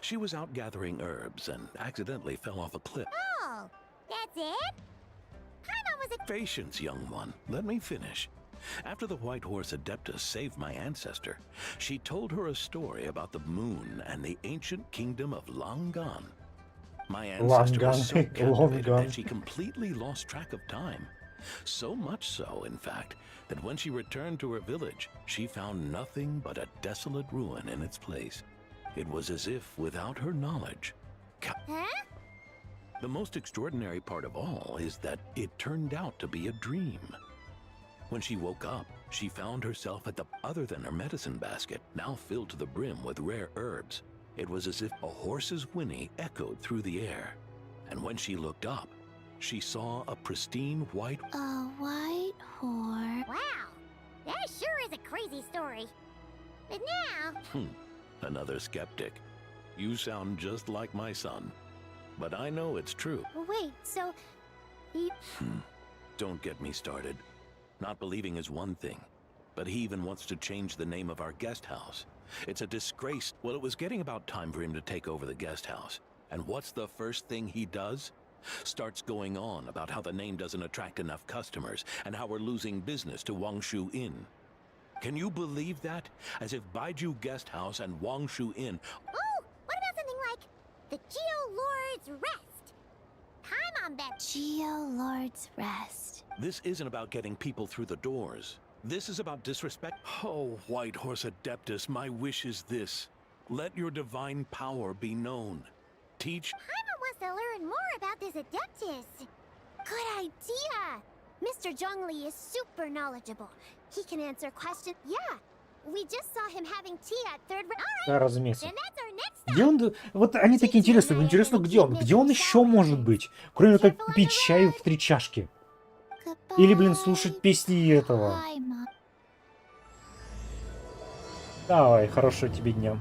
She was out gathering herbs and accidentally fell off a cliff. Oh, that's it? Paimon was a... Patience, young one. Let me finish. After the White Horse Adeptus saved my ancestor, she told her a story about the moon and the ancient kingdom of Langan. My ancestor was so captivated that she completely lost track of time. So much so, in fact, that when she returned to her village, she found nothing but a desolate ruin in its place. It was as if, without her knowledge... Huh? The most extraordinary part of all is that it turned out to be a dream. When she woke up, she found herself at the other than her medicine basket, now filled to the brim with rare herbs. It was as if a horse's whinny echoed through the air. And when she looked up, she saw a pristine white... A white horse. Wow, that sure is a crazy story. But now... Another skeptic. You sound just like my son. But I know it's true. Wait, so... You... Don't get me started. Not believing is one thing, but he even wants to change the name of our guest house. It's a disgrace. Well, it was getting about time for him to take over the guest house. And what's the first thing he does? starts going on about how the name doesn't attract enough customers and how we're losing business to Wangshu Inn. Can you believe that? As if Baiju Guest House and Wangshu Inn... Oh, what about something like the Geo Lord's Rest? Paimon bet. Geo Lord's Rest. This isn't about getting people through the doors. This is about disrespect. Oh, White Horse Adeptus, my wish is this. Let your divine power be known. Teach... Paimon wants to learn more about this Adeptus. Good idea. Mr. Zhongli is super knowledgeable. He can answer questions. Yeah, we just saw him having tea at third round. Да, разумеется. Then that's our next stop. Где он... Вот они такие интересные. Интересно, где он? Где он еще может быть? Кроме как пить чай в 3 чашки. Или, блин, слушать песни этого. Давай, хорошего тебе дня.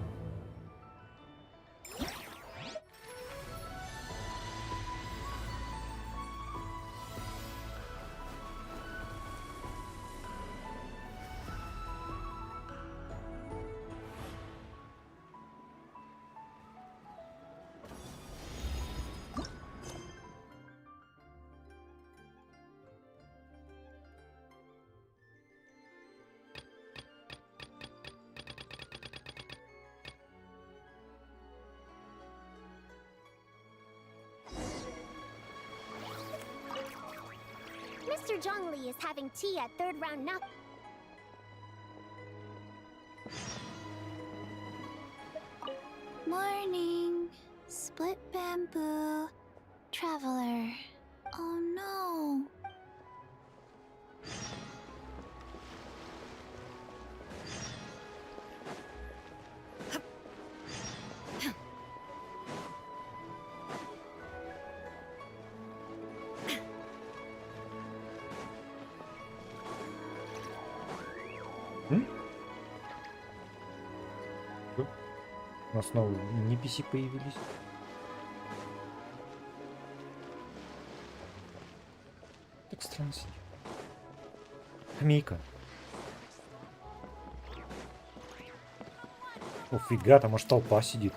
Mr. Zhongli is having tea at third round now. Morning. Split bamboo. Traveler. Oh no. У нас снова NPC появились. Так странно сидит. Хмейка. Офига, там аж толпа сидит.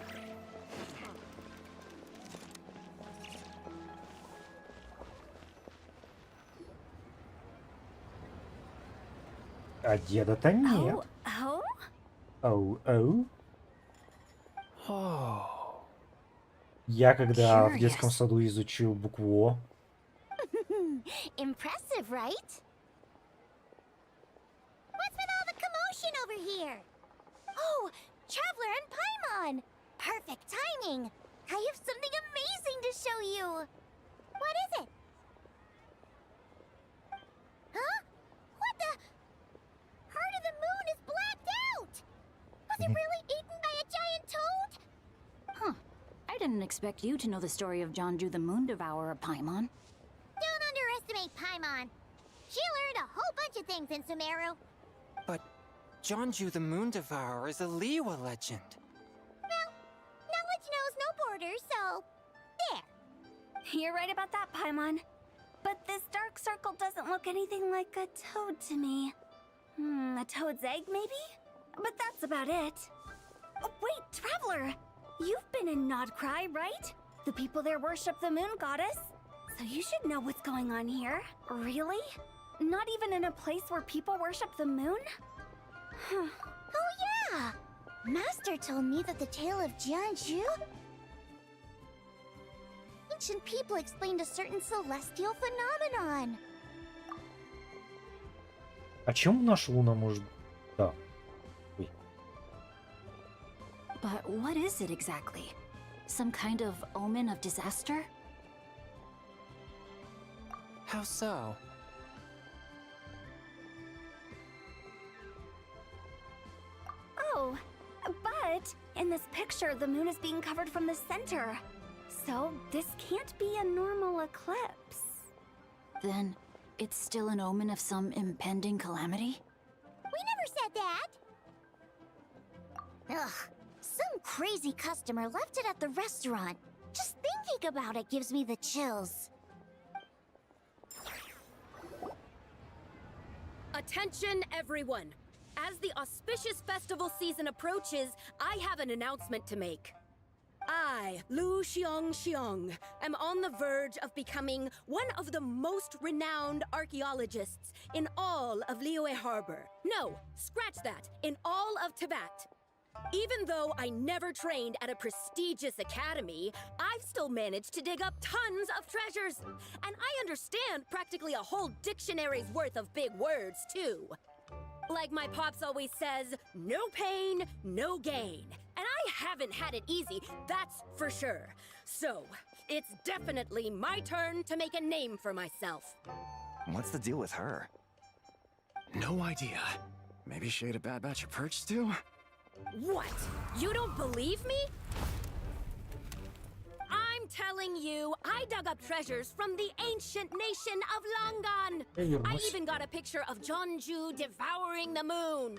А деда-то нет. Оу-оу. Я когда в детском саду изучил букву О. Impressive, right? What's with all the commotion over here? Oh, Traveler and Paimon! Perfect timing! I have something amazing to show you! What is it? Huh? What the? Heart of the Moon is blacked out! Was it really eaten by a giant toad? Huh. I didn't expect you to know the story of Jonju the Moon Devourer, Paimon. Don't underestimate Paimon. She learned a whole bunch of things in Sumeru. But Jonju the Moon Devourer is a Liyue legend. Well, knowledge knows no borders, so... there. You're right about that, Paimon. But this dark circle doesn't look anything like a toad to me. A toad's egg, maybe? But that's about it. Oh, wait, Traveler! You've been in Nodcry, right? The people there worship the moon goddess. So you should know what's going on here. Really? Not even in a place where people worship the moon? Oh yeah! Master told me that the tale of Jianzhu... Ancient people explained a certain celestial phenomenon. А чем наша луна может... Да. Ой. But what is it exactly? Some kind of omen of disaster? How so? Oh, but in this picture, the moon is being covered from the center. So this can't be a normal eclipse. Then it's still an omen of some impending calamity? We never said that! Ugh, some crazy customer left it at the restaurant. Just thinking about it gives me the chills. Attention, everyone! As the auspicious festival season approaches, I have an announcement to make. I, Lu Xiong, am on the verge of becoming one of the most renowned archaeologists in all of Liyue Harbor. No, scratch that, in all of Tibet. Even though I never trained at a prestigious academy, I've still managed to dig up tons of treasures. And I understand practically a whole dictionary's worth of big words, too. Like my pops always says, no pain, no gain. And I haven't had it easy, that's for sure. So, it's definitely my turn to make a name for myself. What's the deal with her? No idea. Maybe she ate a bad batch of perch stew? What? You don't believe me? I'm telling you, I dug up treasures from the ancient nation of Longan. I even got a picture of Jeonju devouring the moon.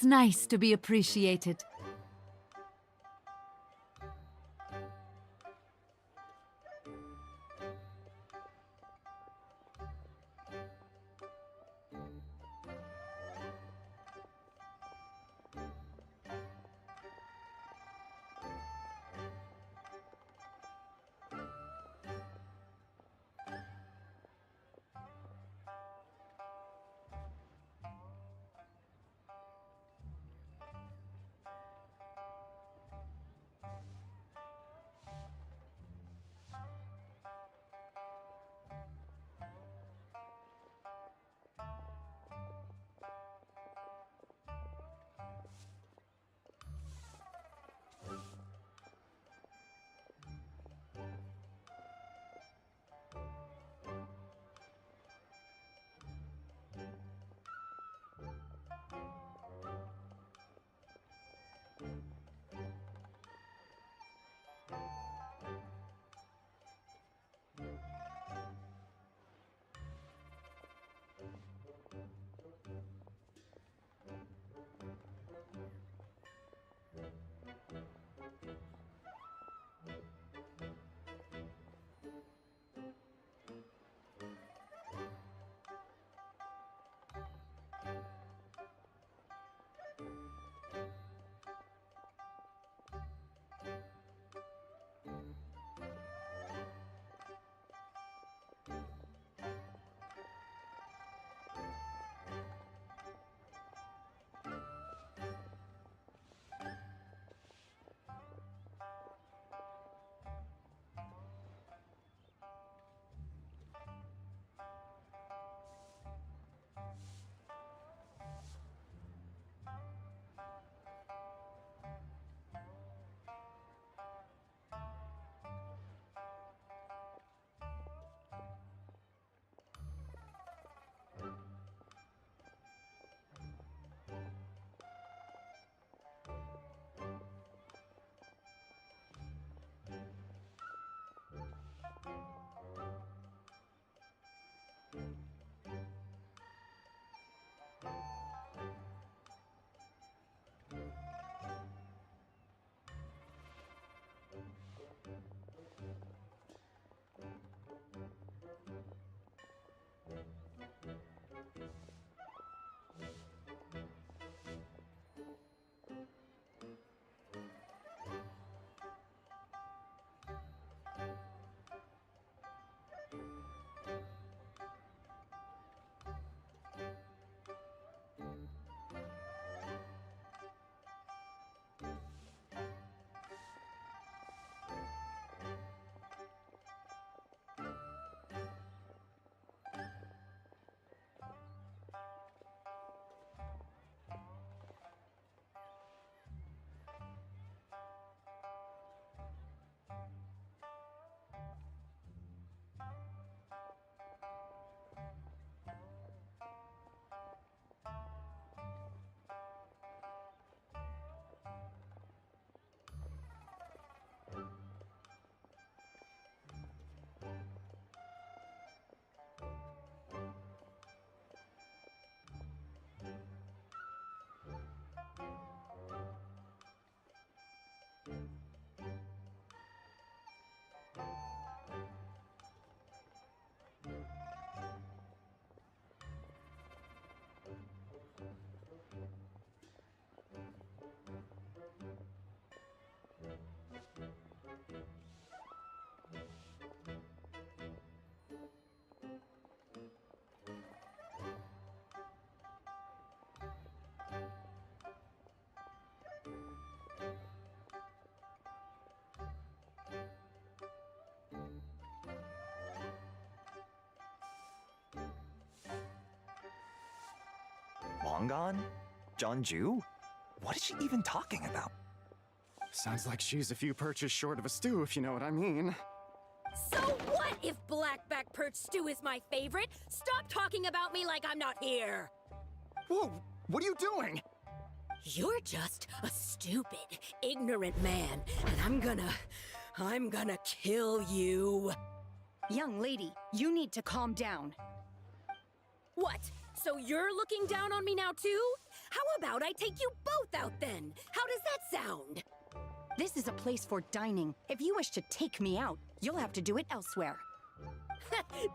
It's nice to be appreciated. long gone? Jeonju? What is she even talking about? Sounds like she's a few perches short of a stew, if you know what I mean. So what if blackback perch stew is my favorite? Stop talking about me like I'm not here! Whoa, what are you doing? You're just a stupid, ignorant man, and I'm gonna kill you. Young lady, you need to calm down. What? So you're looking down on me now too? How about I take you both out then? How does that sound? This is a place for dining. If you wish to take me out, you'll have to do it elsewhere.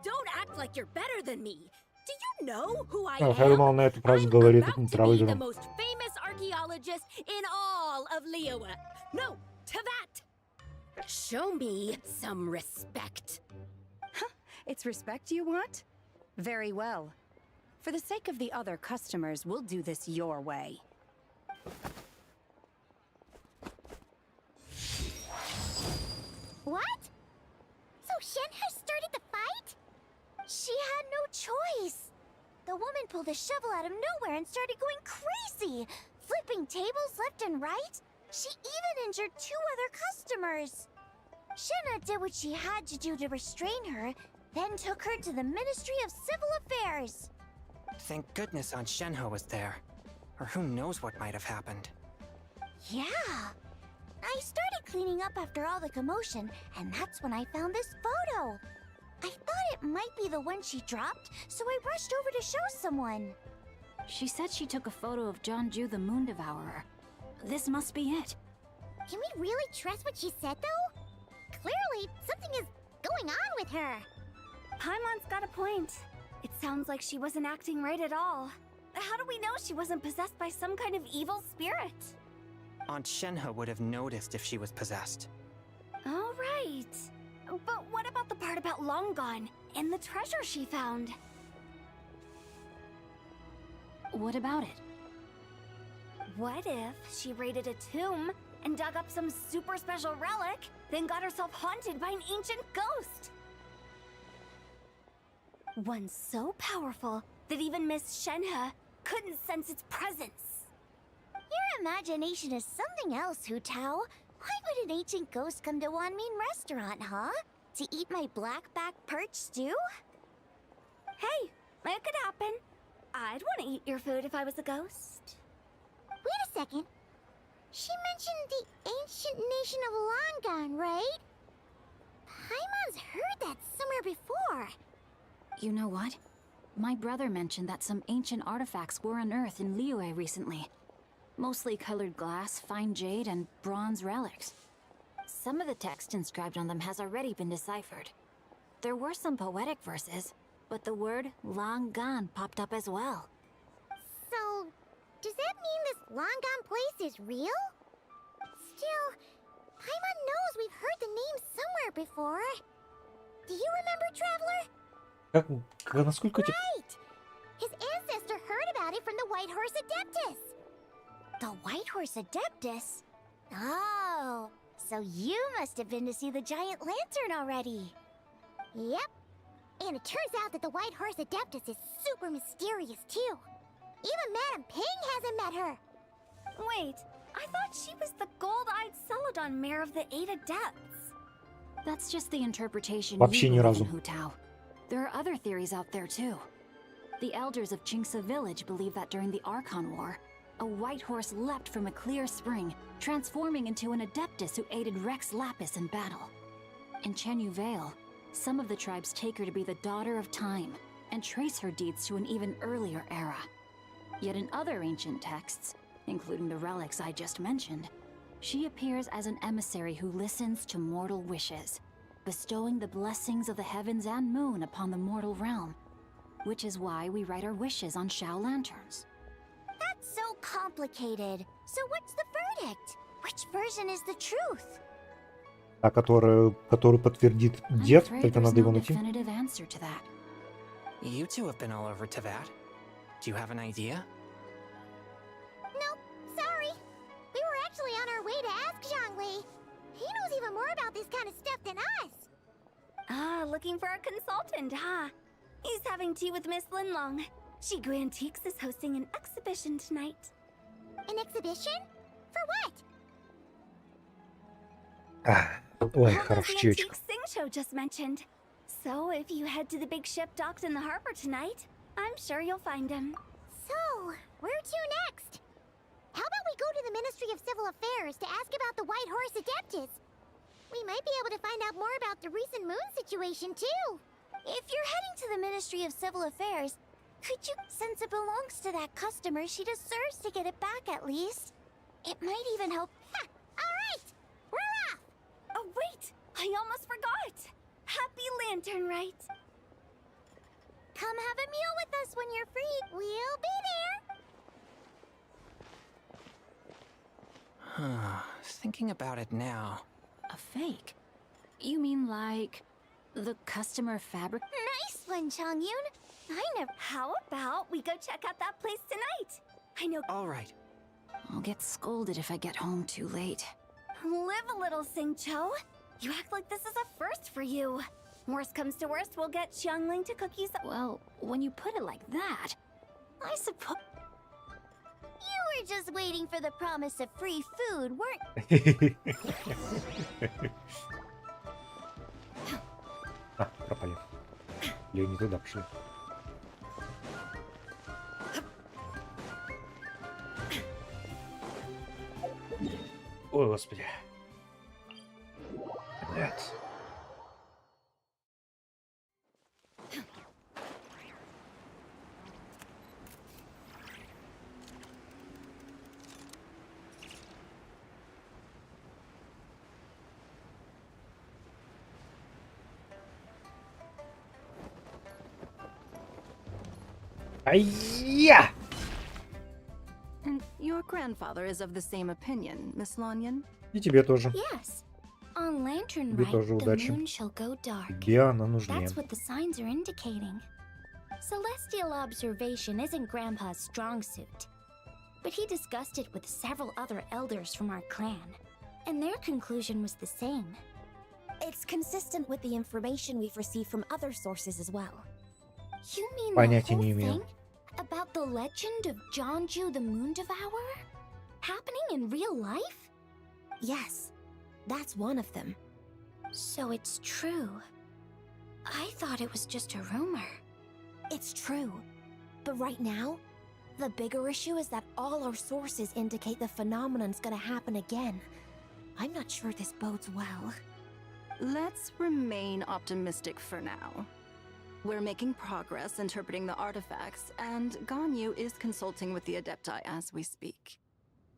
Don't act like you're better than me. Do you know who I Я думал, am? на эту фразу говорит To be the травыгром. most famous archaeologist in all of Liyue. No, Tevat! Show me some respect. It's respect you want? Very well. For the sake of the other customers, we'll do this your way. What? So Shenhe started the fight? She had no choice. The woman pulled a shovel out of nowhere and started going crazy, flipping tables left and right. She even injured 2 other customers. Shenhe did what she had to do to restrain her, then took her to the Ministry of Civil Affairs. Thank goodness Aunt Shenhe was there. Or who knows what might have happened. Yeah. I started cleaning up after all the commotion, and that's when I found this photo. I thought it might be the one she dropped, so I rushed over to show someone. She said she took a photo of Jeonju the Moon Devourer. This must be it. Can we really trust what she said, though? Clearly, something is going on with her. Paimon's got a point. It sounds like she wasn't acting right at all. How do we know she wasn't possessed by some kind of evil spirit? Aunt Shenhe would have noticed if she was possessed. All right. But what about the part about Long Gone and the treasure she found? What about it? What if she raided a tomb and dug up some super special relic, then got herself haunted by an ancient ghost? One so powerful that even Miss Shenhe couldn't sense its presence. Your imagination is something else, Hu Tao. Why would an ancient ghost come to Wanmin restaurant, huh? To eat my blackback perch stew? Hey, it could happen. I'd want to eat your food if I was a ghost. Wait a second. She mentioned the ancient nation of Longan, right? Paimon's heard that somewhere before. You know what? My brother mentioned that some ancient artifacts were unearthed in Liyue recently. Mostly colored glass, fine jade, and bronze relics. Some of the text inscribed on them has already been deciphered. There were some poetic verses, but the word long gone popped up as well. So, does that mean this Longan place is real? Still, Paimon knows we've heard the name somewhere before. Do you remember, Traveler? Насколько тебе... Right! His ancestor heard about it from the White Horse Adeptus. The White Horse Adeptus? Oh, so you must have been to see the giant lantern already. Yep. And it turns out that the White Horse Adeptus is super mysterious, too. Even Madame Ping hasn't met her. Wait, I thought she was the gold-eyed Celadon mare of the 8 Adepts. That's just the interpretation Вообще ни you believe разу. in, Hu Tao. There are other theories out there too. The elders of Qingce village believe that during the Archon War, a white horse leapt from a clear spring, transforming into an Adeptus who aided Rex Lapis in battle. In Chenyu Vale, some of the tribes take her to be the daughter of time, and trace her deeds to an even earlier era. Yet in other ancient texts, including the relics I just mentioned, she appears as an emissary who listens to mortal wishes, bestowing the blessings of the heavens and moon upon the mortal realm, which is why we write our wishes on Shao lanterns. That's so complicated. So what's the verdict? Which version is the truth? А которую подтвердит дед, только надо его найти. Definitive answer to that. You two have been all over Tevat. Do you have an idea? Nope, sorry. We were actually on our way to ask Zhongli. He knows even more about this kind of stuff than us. Ah, looking for a consultant, huh? He's having tea with Miss Linlong. Jigu Antiques is hosting an exhibition tonight. An exhibition? For what? Ой, All those хорошая девочка. antiques Sing just mentioned. So if you head to the big ship docked in the harbor tonight, I'm sure you'll find him. So, where to next? How about we go to the Ministry of Civil Affairs to ask about the White Horse Adeptus? We might be able to find out more about the recent moon situation, too. If you're heading to the Ministry of Civil Affairs, could you, since it belongs to that customer, she deserves to get it back at least. It might even help. Ha! Alright! We're off! Oh, wait! I almost forgot! Happy Lantern Rite! Come have a meal with us when you're free. We'll be there! Thinking about it now. A fake? You mean like the customer fabric? Nice one, Chongyun. I never. How about we go check out that place tonight? I know. All right. I'll get scolded if I get home too late. Live a little, Singcho. You act like this is a first for you. Worst comes to worst, we'll get Xiangling to cook you some. Well, when you put it like that, I suppose. You were just waiting for the promise of free food, weren't? Пропали. Или не туда пошли. Ой, господи. Нет. Ай-я! And your grandfather is of the same opinion, Miss Lanyan? И тебе тоже. Yes. On Lantern Тебе Rite, тоже the удачи. moon shall go dark. Тебе она нужнее. That's what the signs are indicating. Celestial observation isn't Grandpa's strong suit. But he discussed it with several other elders from our clan, and their conclusion was the same. It's consistent with the information we've received from other sources as well. You mean Понятия the whole не имею. thing? About the legend of Jonju the Moon Devourer? Happening in real life? Yes, that's one of them. So it's true. I thought it was just a rumor. It's true. But right now, the bigger issue is that all our sources indicate the phenomenon's gonna happen again. I'm not sure this bodes well. Let's remain optimistic for now. We're making progress interpreting the artifacts, and Ganyu is consulting with the Adepti as we speak.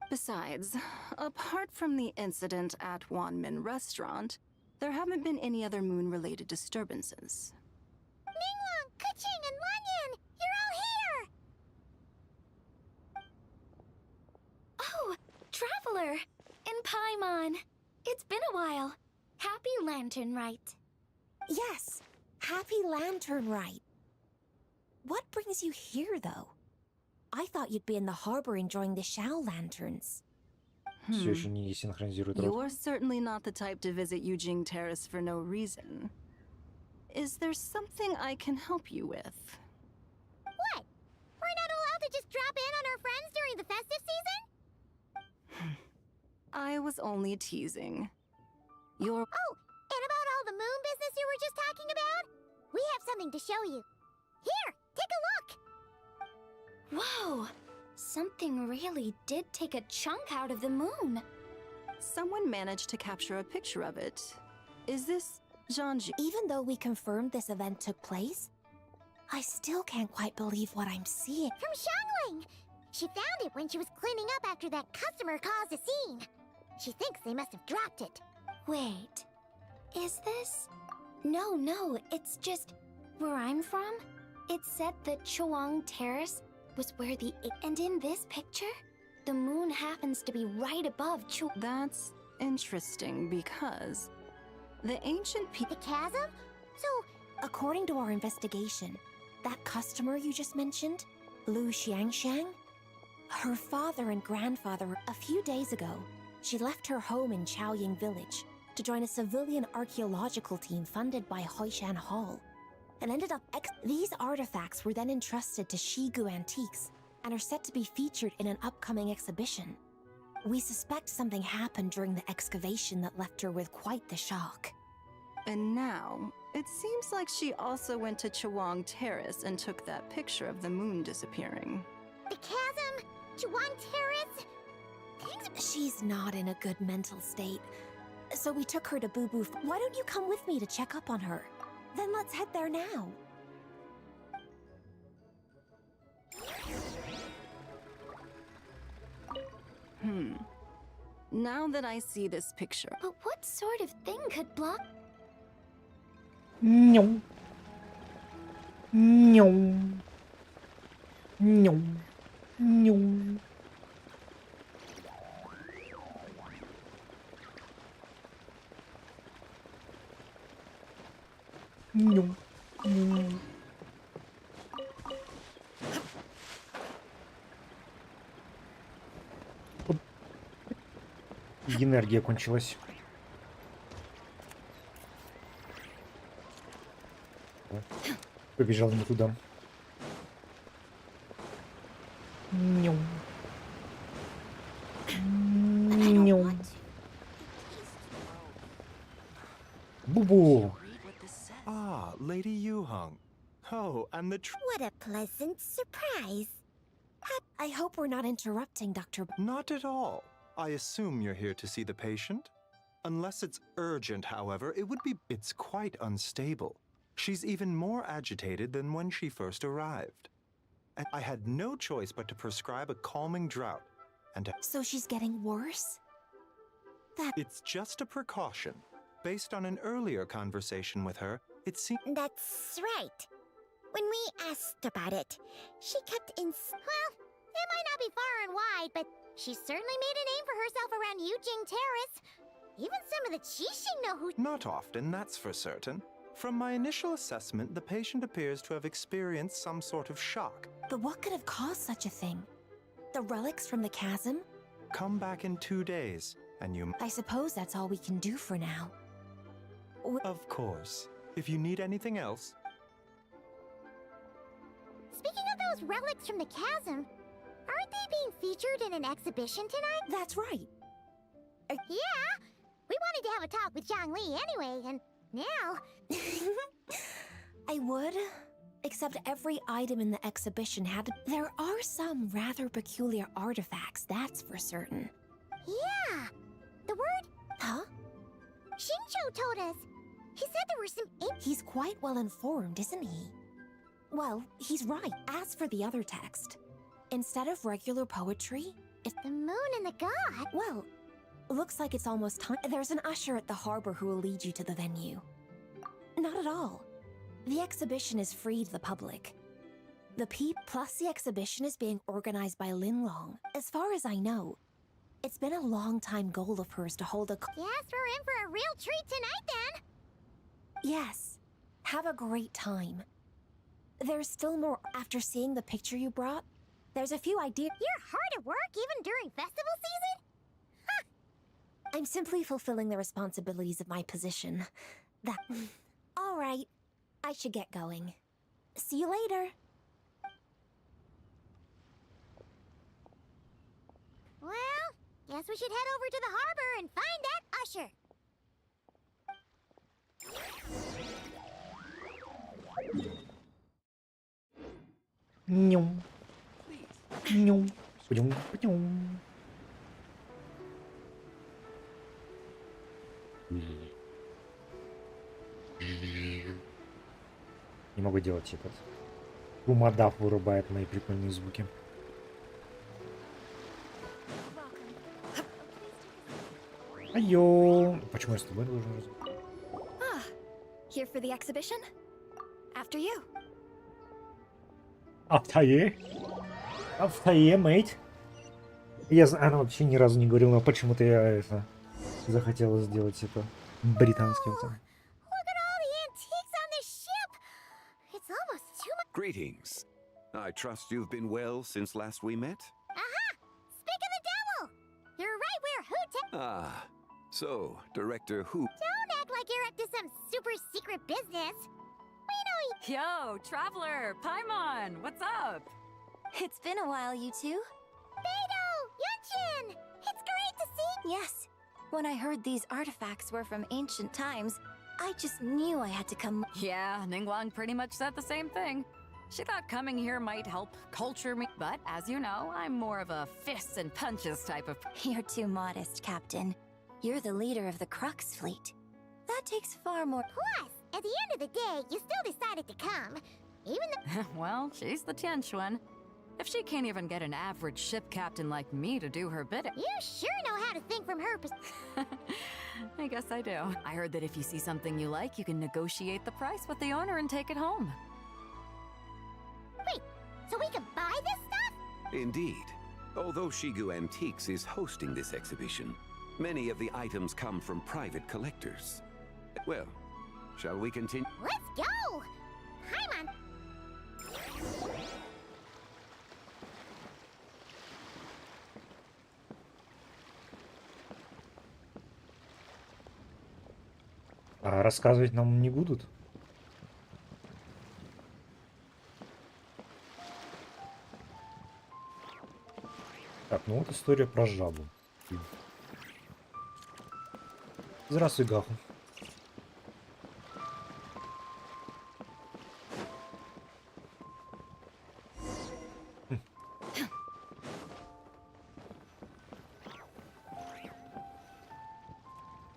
Besides, apart from the incident at Wanmin Restaurant, there haven't been any other moon-related disturbances. Ningguang, Keqing, and Lanyan! You're all here! Oh, Traveler! In Paimon. It's been a while. Happy Lantern Rite. Yes, Happy Lantern Rite. What brings you here, though? I thought you'd be in the harbor enjoying the Shao lanterns. Все еще не синхронизирует рот. You're certainly not the type to visit Yujing Terrace for no reason. Is there something I can help you with? What? We're not allowed to just drop in on our friends during the festive season? I was only teasing. You're... Oh, and about all the moon business you were just talking about? We have something to show you. Here, take a look! Whoa! Something really did take a chunk out of the moon. Someone managed to capture a picture of it. Is this Zhangji? Even though we confirmed this event took place, I still can't quite believe what I'm seeing. From Xiangling! She found it when she was cleaning up after that customer caused a scene. She thinks they must have dropped it. Wait, is this? No, it's just where I'm from. It said that Chuang Terrace was where the... And in this picture, the moon happens to be right above Chu... That's interesting because the ancient The chasm? So, According to our investigation, that customer you just mentioned, Lu Xiangxiang, her father and grandfather, a few days ago, she left her home in Chaoying Village to join a civilian archaeological team funded by Hoishan Hall. and ended up These artifacts were then entrusted to Shigu Antiques and are set to be featured in an upcoming exhibition. We suspect something happened during the excavation that left her with quite the shock. And now, it seems like she also went to Chawang Terrace and took that picture of the moon disappearing. The chasm? Chawang Terrace? She's not in a good mental state, so we took her to Boo Boo. Why don't you come with me to check up on her? Then let's head there now. Now that I see this picture... But what sort of thing could block... No. No. No. No. No. No. Энергия кончилась. Побежал не туда. Ню. Ню. Бубу. Ah, Lady Yuhong. Oh, and the What a pleasant surprise. I hope we're not interrupting, Dr. Not at all. I assume you're here to see the patient? Unless it's urgent, however, it's quite unstable. She's even more agitated than when she first arrived. And I had no choice but to prescribe a calming draught and So she's getting worse? It's just a precaution. Based on an earlier conversation with her, it seems... That's right. When we asked about it, she kept Well, it might not be far and wide, but she certainly made a name for herself around Yujing Terrace. Even some of the Qixing know who... Not often, that's for certain. From my initial assessment, the patient appears to have experienced some sort of shock. But what could have caused such a thing? The relics from the chasm? Come back in 2 days, and you... I suppose that's all we can do for now. Of course. If you need anything else... Speaking of those relics from the chasm, aren't they being featured in an exhibition tonight? That's right. Yeah! We wanted to have a talk with Zhang Li anyway, and now... I would, except every item in the exhibition had... There are some rather peculiar artifacts, that's for certain. Yeah! The word... Huh? Xingqiu told us. He said there were some... He's quite well informed, isn't he? Well, he's right. As for the other text, instead of regular poetry, it's... The moon and the god? Well, looks like it's almost time. There's an usher at the harbor who will lead you to the venue. Not at all. The exhibition is free to the public. Plus the exhibition is being organized by Linlong. As far as I know, it's been a long-time goal of hers to hold a... Yes, we're in for a real treat tonight, then! Yes. Have a great time. There's still more. After seeing the picture you brought, there's a few ideas. You're hard at work even during festival season? Huh. I'm simply fulfilling the responsibilities of my position. All right. I should get going. See you later. Well, guess we should head over to the harbor and find that usher. Нюм. Нюм. Пнюм. Пнюм. Не могу делать этот. Гумадав вырубает мои прикольные звуки. Айо. Почему я с тобой должен разговаривать? Here for the exhibition? After you. Автое, мейт. Она вообще ни разу не говорила, но почему-то я это захотела сделать это британским. Greetings. I trust you've been well since last we met? Aha! Speak of the devil! You're right where Hu Ah, so, Director Hu... Don't act like you're up to some super secret business. We know Yo, Traveler, Paimon, what's up? It's been a while, you two. Beto! Yunchin! It's great to see. Yes. When I heard these artifacts were from ancient times, I just knew I had to come. Yeah, Ningguang pretty much said the same thing. She thought coming here might help culture me, but as you know, I'm more of a fists and punches type of... You're too modest, Captain. You're the leader of the Crux fleet. That takes far more... Plus, at the end of the day, you still decided to come. Even though... Well, she's the Tianquan. If she can't even get an average ship captain like me to do her bidding... You sure know how to think from her I guess I do. I heard that if you see something you like, you can negotiate the price with the owner and take it home. Wait, so we can buy this stuff? Indeed. Although Shigu Antiques is hosting this exhibition, many of the items come from private collectors. Well, shall we continue? Let's go! Paimon! А рассказывать нам не будут? Так, ну вот история про жабу. Здравствуй, Гаху.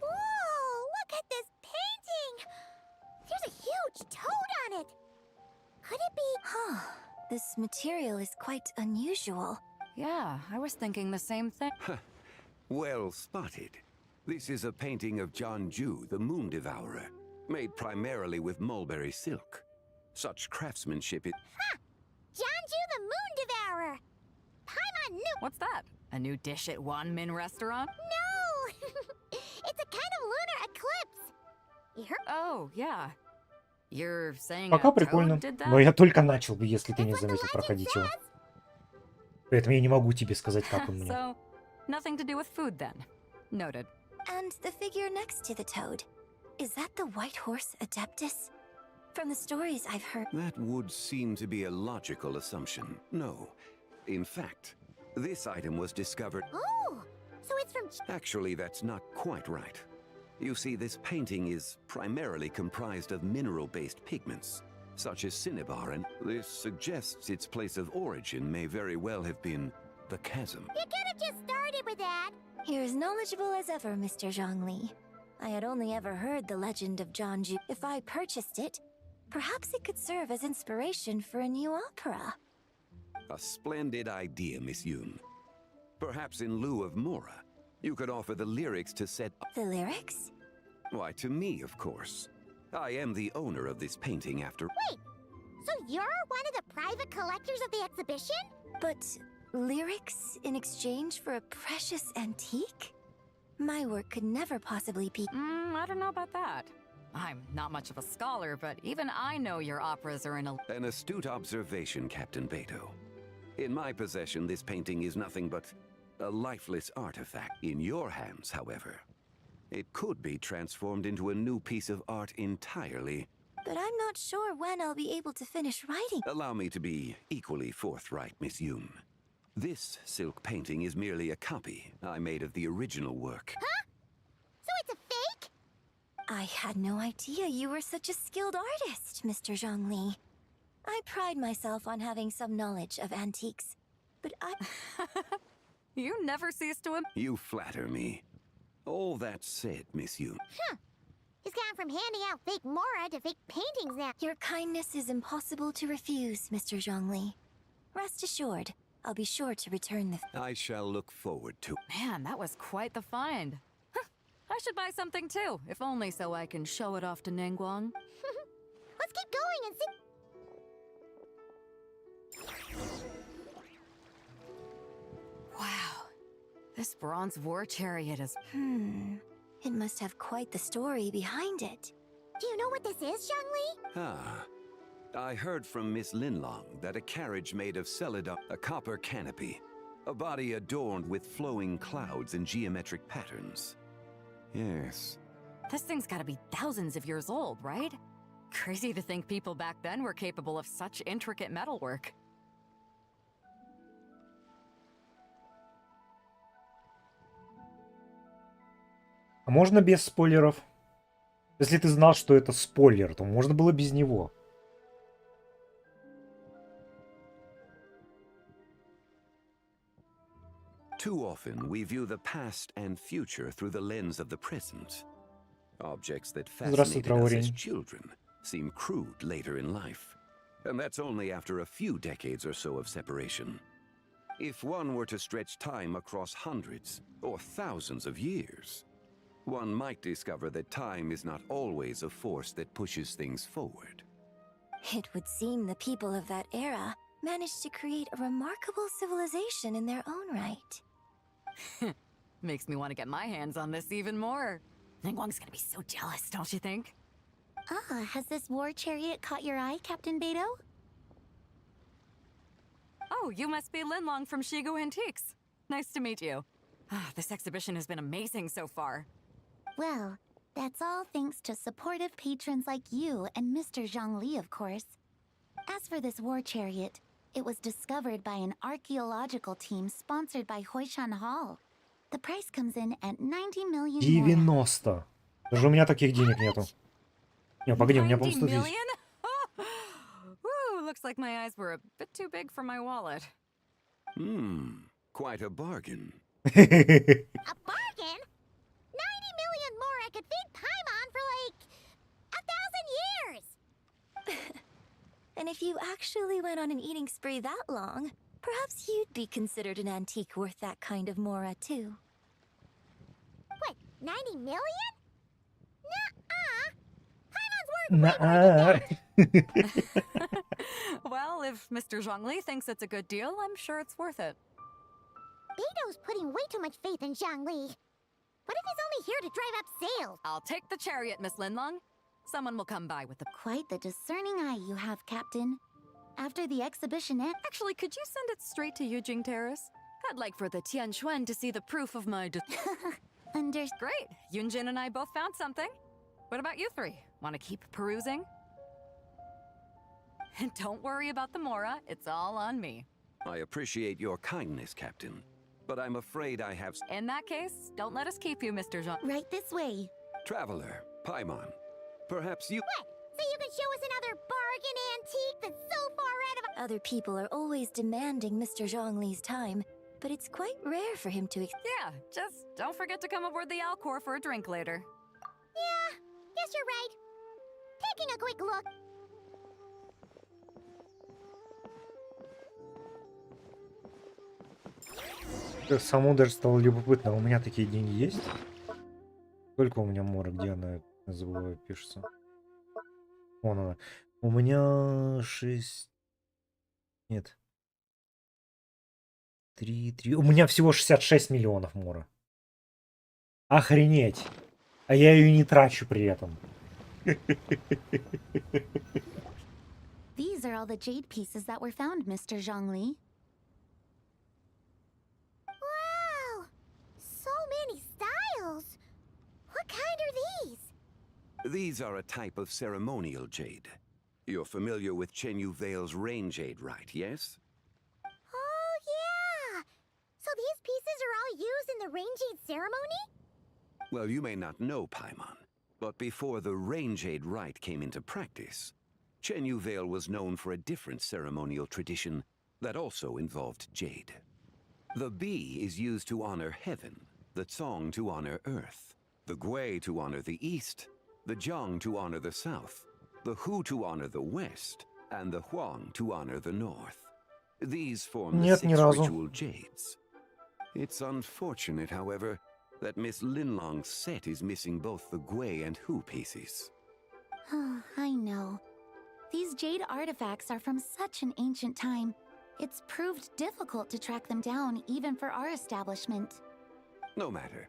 Whoa! Look at this painting! There's a huge toad on it! Could it be... Huh. This material is quite unusual. Yeah, I was thinking the same thing. Well spotted. This is a painting of Jianju, the Moon Devourer, made primarily with mulberry silk. Such craftsmanship it... Ha! Jianju the Moon Devourer! Paimon knew... What's that? A new dish at Wanmin restaurant? No! It's a kind of lunar eclipse! You heard... Oh, yeah. You're saying Пока a прикольно, toad did that? но я только начал бы, если ты не заметил, проходить его. Поэтому я не могу тебе сказать, как он мне. So, nothing to do with food then. Noted. And the figure next to the toad. Is that the White Horse Adeptus? From the stories I've heard... That would seem to be a logical assumption. No. In fact, this item was discovered... Oh! So it's from... Actually, that's not quite right. You see, this painting is primarily comprised of mineral-based pigments, such as cinnabar, and this suggests its place of origin may very well have been the chasm. You could have just started with that! You're as knowledgeable as ever, Mr. Zhongli. I had only ever heard the legend of Jianju. If I purchased it, perhaps it could serve as inspiration for a new opera. A splendid idea, Miss Yoon. Perhaps in lieu of Mora, you could offer the lyrics to set... The lyrics? Why, to me, of course. I am the owner of this painting after... Wait! So you're one of the private collectors of the exhibition? But lyrics in exchange for a precious antique? My work could never possibly be... I don't know about that. I'm not much of a scholar, but even I know your operas are in a... An astute observation, Captain Beto. In my possession, this painting is nothing but a lifeless artifact. In your hands, however, it could be transformed into a new piece of art entirely. But I'm not sure when I'll be able to finish writing. Allow me to be equally forthright, Miss Yoon. This silk painting is merely a copy I made of the original work. Huh? So it's a fake? I had no idea you were such a skilled artist, Mr. Zhongli. I pride myself on having some knowledge of antiques, but I... You never cease to... You flatter me. All that said, Miss Yoon. Huh. He's gone from handing out fake Mora to fake paintings now. Your kindness is impossible to refuse, Mr. Zhongli. Rest assured, I'll be sure to return the... I shall look forward to... Man, that was quite the find. Huh. I should buy something too, if only so I can show it off to Ningguang. Let's keep going and see... Wow. This bronze war chariot is... It must have quite the story behind it. Do you know what this is, Zhongli? Ah. I heard from Miss Linlong that a carriage made of celadon, a copper canopy, a body adorned with flowing clouds and geometric patterns. Yes. This thing's gotta be thousands of years old, right? Crazy to think people back then were capable of such intricate metalwork. А можно без спойлеров? Если ты знал, что это спойлер, то можно было без него. Too often, we view the past and future through the lens of the present. Objects that fascinated us as children seem crude later in life. And that's only after a few decades or so of separation. If one were to stretch time across hundreds or thousands of years, one might discover that time is not always a force that pushes things forward. It would seem the people of that era managed to create a remarkable civilization in their own right. Makes me want to get my hands on this even more. Ningguang's gonna be so jealous, don't you think? Ah, has this war chariot caught your eye, Captain Beto? Oh, you must be Linlong from Shigu Antiques. Nice to meet you. This exhibition has been amazing so far. Well, that's all thanks to supportive patrons like you and Mr. Zhongli, of course. As for this war chariot, it was discovered by an archaeological team sponsored by Hoishan Hall. The price comes in at 90 million. 90. Даже у меня таких денег нету. Не, погоди, у меня, по-моему, 100 тысяч. Woo, looks like my eyes were a bit too big for my wallet. Quite a bargain. A bargain? 90 million more I could feed Paimon for like 1,000 years! And if you actually went on an eating spree that long, perhaps you'd be considered an antique worth that kind of mora too. What, 90 million? Nuh-uh! Paimon's worth way more than that! Well, if Mr. Zhongli thinks it's a good deal, I'm sure it's worth it. Beto's putting way too much faith in Zhongli. What if he's only here to drive up sales? I'll take the chariot, Miss Linlong. Someone will come by with the... Quite the discerning eye you have, Captain. After the exhibition ends... Actually, could you send it straight to Yujing Terrace? I'd like for the Tianquan to see the proof of my... Great! Yunjin and I both found something. What about you three? Want to keep perusing? And don't worry about the mora. It's all on me. I appreciate your kindness, Captain, but I'm afraid I have... In that case, don't let us keep you, Mr. Zhang. Right this way. Traveler, Paimon, perhaps you... What? So you can show us another bargain antique that's so far out of... Other people are always demanding Mr. Zhongli's time, but it's quite rare for him to... Yeah, just don't forget to come aboard the Alcor for a drink later. Yeah, guess you're right. Taking a quick look. Самому даже стало любопытно. У меня такие деньги есть? Сколько у меня мора? Где она? Я забываю, пишется. Вон она. У меня 6... Нет. 3... У меня всего 66 миллионов мора. Охренеть. А я ее не трачу при этом. These are all the jade pieces that were found, Mr. Zhongli. Wow! So many styles! What kind are these? These are a type of ceremonial jade. You're familiar with Chenyu Vale's rain jade, right, yes? Oh, yeah! So these pieces are all used in the rain jade ceremony? Well, you may not know, Paimon, but before the rain jade rite came into practice, Chenyu Vale was known for a different ceremonial tradition that also involved jade. The bee is used to honor heaven, the Tsong to honor earth, the Gui to honor the east, the Jiang to honor the south, the Hu to honor the west, and the Huang to honor the north. These form the 6 ritual jades. It's unfortunate, however, that Miss Linlong's set is missing both the Gui and Hu pieces. Oh, I know. These jade artifacts are from such an ancient time. It's proved difficult to track them down, even for our establishment. No matter.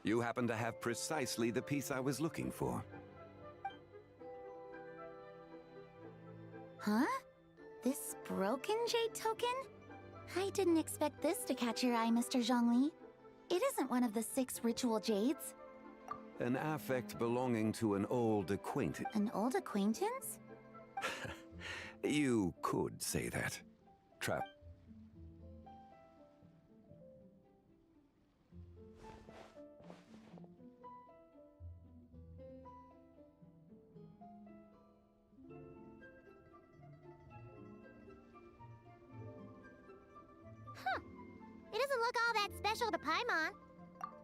You happen to have precisely the piece I was looking for. Huh? This broken jade token? I didn't expect this to catch your eye, Mr. Zhongli. It isn't one of the 6 ritual jades. An affect belonging to an old acquaintance. An old acquaintance? You could say that. Trap. It doesn't look all that special to Paimon.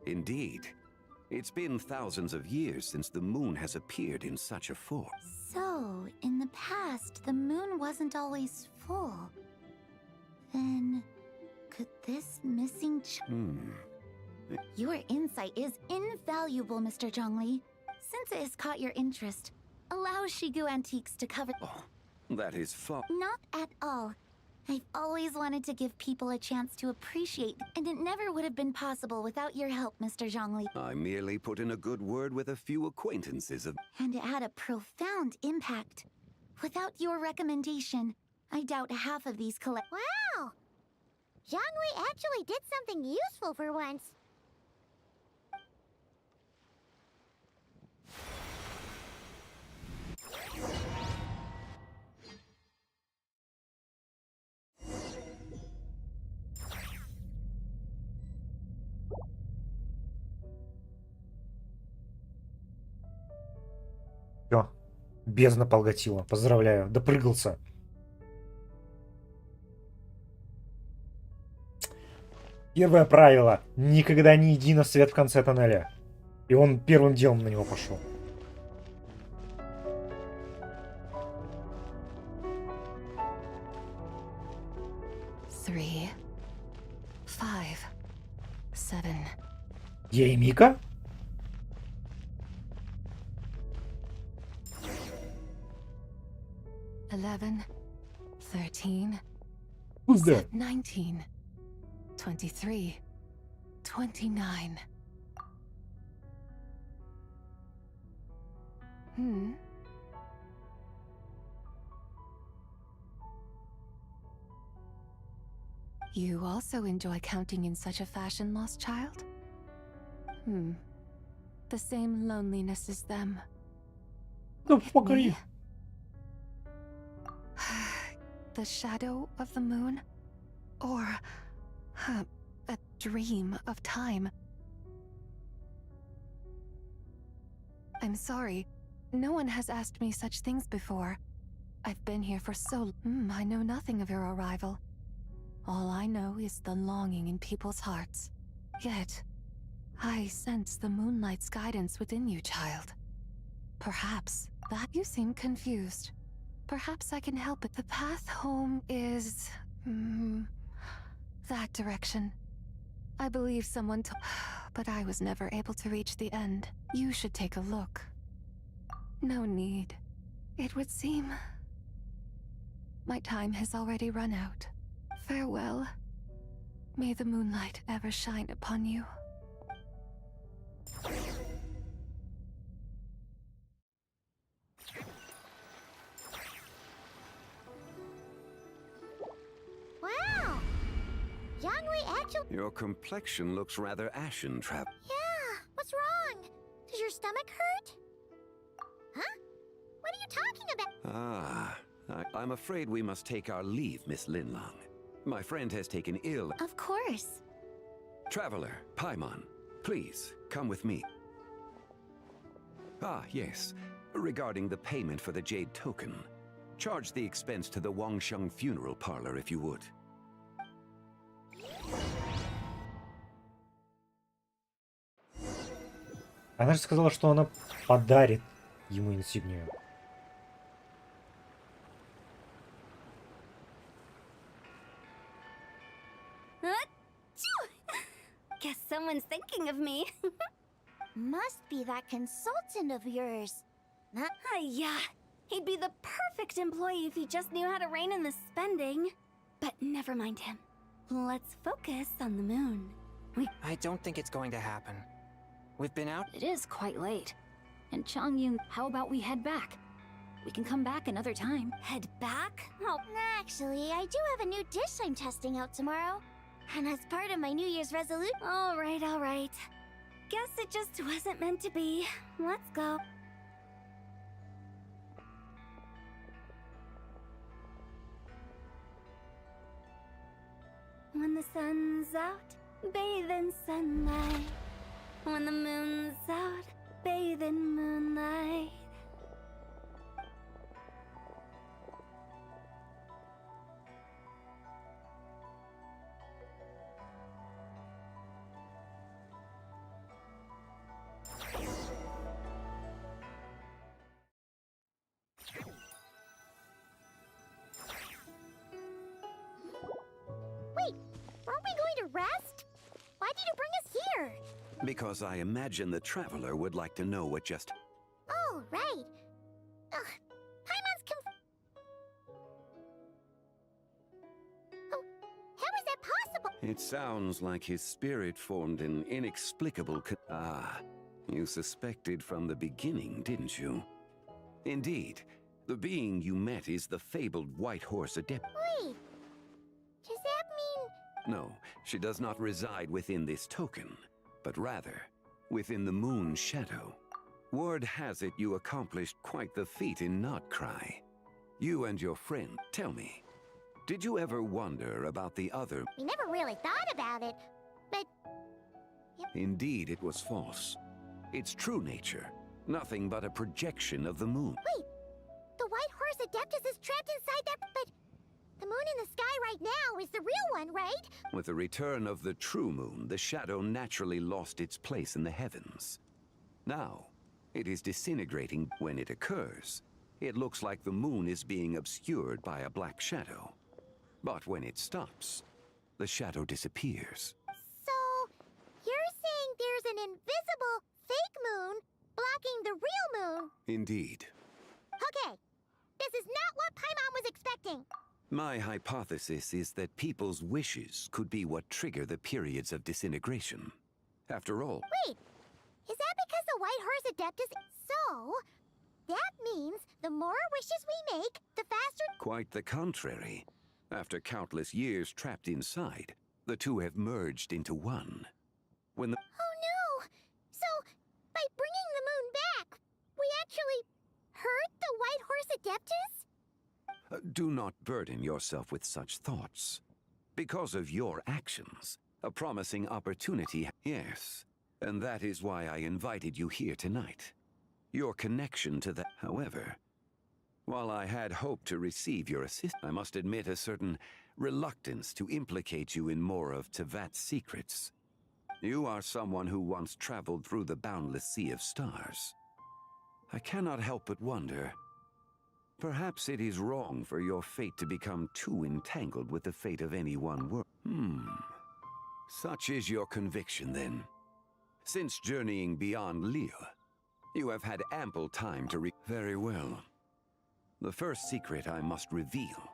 Indeed. It's been thousands of years since the moon has appeared in such a form. So, in the past, the moon wasn't always full. Then, could this missing Your insight is invaluable, Mr. Zhongli. Since it has caught your interest, allow Shigu Antiques to cover... That is far. Not at all. I've always wanted to give people a chance to appreciate, and it never would have been possible without your help, Mr. Zhongli. I merely put in a good word with a few acquaintances of... And it had a profound impact. Without your recommendation, I doubt half of these Wow! Zhongli actually did something useful for once. Все. Бездна поглотила. Поздравляю. Допрыгался. Первое правило. Никогда не иди на свет в конце тоннеля. И он первым делом на него пошел. Three, 5, 7. Я и Мика? Eleven, 13, Who's that? 19, 23, 29. You also enjoy counting in such a fashion, lost child? The same loneliness as them. The fuck are you? The shadow of the moon? Or a dream of time? I'm sorry. No one has asked me such things before. I've been here for so long. I know nothing of your arrival. All I know is the longing in people's hearts. Yet, I sense the moonlight's guidance within you, child. Perhaps that you seem confused. Perhaps I can help it. The path home is... that direction. I believe someone told... But I was never able to reach the end. You should take a look. No need. It would seem... my time has already run out. Farewell. May the moonlight ever shine upon you. Wow! Zhongli actually... Your complexion looks rather ashen, Trap. Yeah, what's wrong? Does your stomach hurt? Huh? What are you talking about? I'm afraid we must take our leave, Miss Linlong. My friend has taken ill. Of course. Traveler, Paimon, please, come with me. Ah, yes. Regarding the payment for the jade token. Charge the expense to the Wangsheng funeral parlor if you would. Она же сказала, что она подарит ему инсигнию. Guess someone's thinking of me. Must be that consultant of yours. Yeah, he'd be the perfect employee if he just knew how to rein in the spending. But never mind him. Let's focus on the moon. I don't think it's going to happen. We've been out. It is quite late. And Changyun, how about we head back? We can come back another time. Head back? Oh, actually, I do have a new dish I'm testing out tomorrow. And as part of my New Year's resolution... All right. guess it just wasn't meant to be. Let's go. When the sun's out, bathe in sunlight. When the moon's out, bathe in moonlight. Wait, aren't we going to rest? Why did you bring us here? Because I imagine the traveler would like to know what just... Oh, right. Ugh, Paimon's Oh, how is that possible? It sounds like his spirit formed an inexplicable you suspected from the beginning, didn't you? Indeed, the being you met is the fabled White Horse Adept. Wait, does that mean... No, she does not reside within this token, but rather within the moon's shadow. Word has it you accomplished quite the feat in Notcry. You and your friend, tell me, did you ever wonder about the other? We never really thought about it, but... Indeed, it was false. Its true nature, nothing but a projection of the moon. Wait, the White Horse Adeptus is trapped inside that... But the moon in the sky right now is the real one, right? With the return of the true moon, the shadow naturally lost its place in the heavens. Now, it is disintegrating. When it occurs, it looks like the moon is being obscured by a black shadow. But when it stops, the shadow disappears. So, you're saying there's an invisible fake moon blocking the real moon? Indeed. Okay, this is not what Paimon was expecting. My hypothesis is that people's wishes could be what trigger the periods of disintegration. After all... Wait, is that because the White Horse Adeptus... So, that means the more wishes we make, the faster... Quite the contrary. After countless years trapped inside, the two have merged into one. When the... Oh no! So, by bringing the moon back, we actually hurt the White Horse Adeptus? Do not burden yourself with such thoughts. Because of your actions, a promising opportunity... Yes, and that is why I invited you here tonight. Your connection to the... However, while I had hoped to receive your assistance, I must admit a certain reluctance to implicate you in more of Tevat's secrets. You are someone who once traveled through the boundless sea of stars. I cannot help but wonder... Perhaps it is wrong for your fate to become too entangled with the fate of any one world. Such is your conviction, then. Since journeying beyond Liyue, you have had ample time to Very well. The first secret I must reveal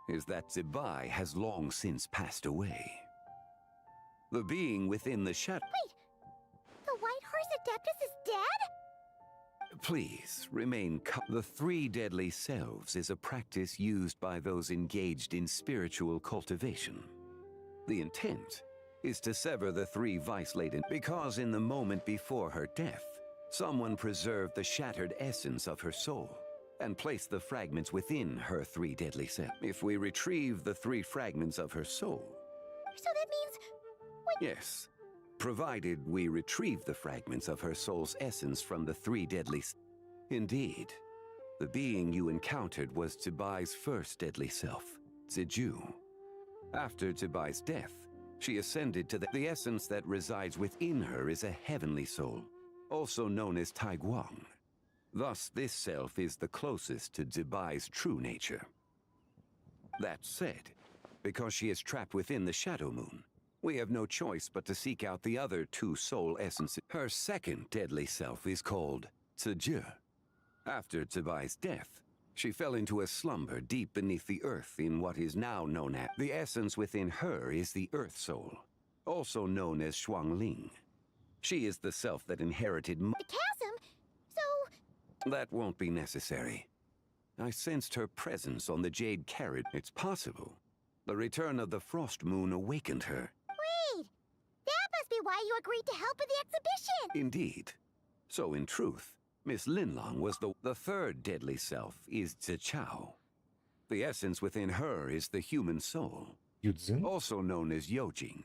is that Zibai has long since passed away. The being within the shadow... Wait! The White Horse Adeptus is dead? Please, remain calm. The three deadly selves is a practice used by those engaged in spiritual cultivation. The intent is to sever the three vice-laden because in the moment before her death, someone preserved the shattered essence of her soul and placed the fragments within her three deadly selves. If we retrieve the three fragments of her soul... So that means... Yes. Provided we retrieve the fragments of her soul's essence from the three deadly... Indeed, the being you encountered was Zibai's first deadly self, Ziju. After Zibai's death, she ascended to the essence that resides within her is a heavenly soul, also known as Taiguang. Thus, this self is the closest to Zibai's true nature. That said, because she is trapped within the Shadow Moon, we have no choice but to seek out the other two soul essences. Her second deadly self is called Ziju. After Zibai's death, she fell into a slumber deep beneath the earth in what is now known as... The essence within her is the Earth Soul, also known as Shuangling. She is the self that inherited... The chasm? So... That won't be necessary. I sensed her presence on the Jade Carriage. It's possible. The return of the Frost Moon awakened her. Wait! That must be why why you agreed to help with the exhibition. Indeed. So in truth, Miss Linlong was the third deadly self is Zichao. The essence within her is the human soul, also known as Yojing,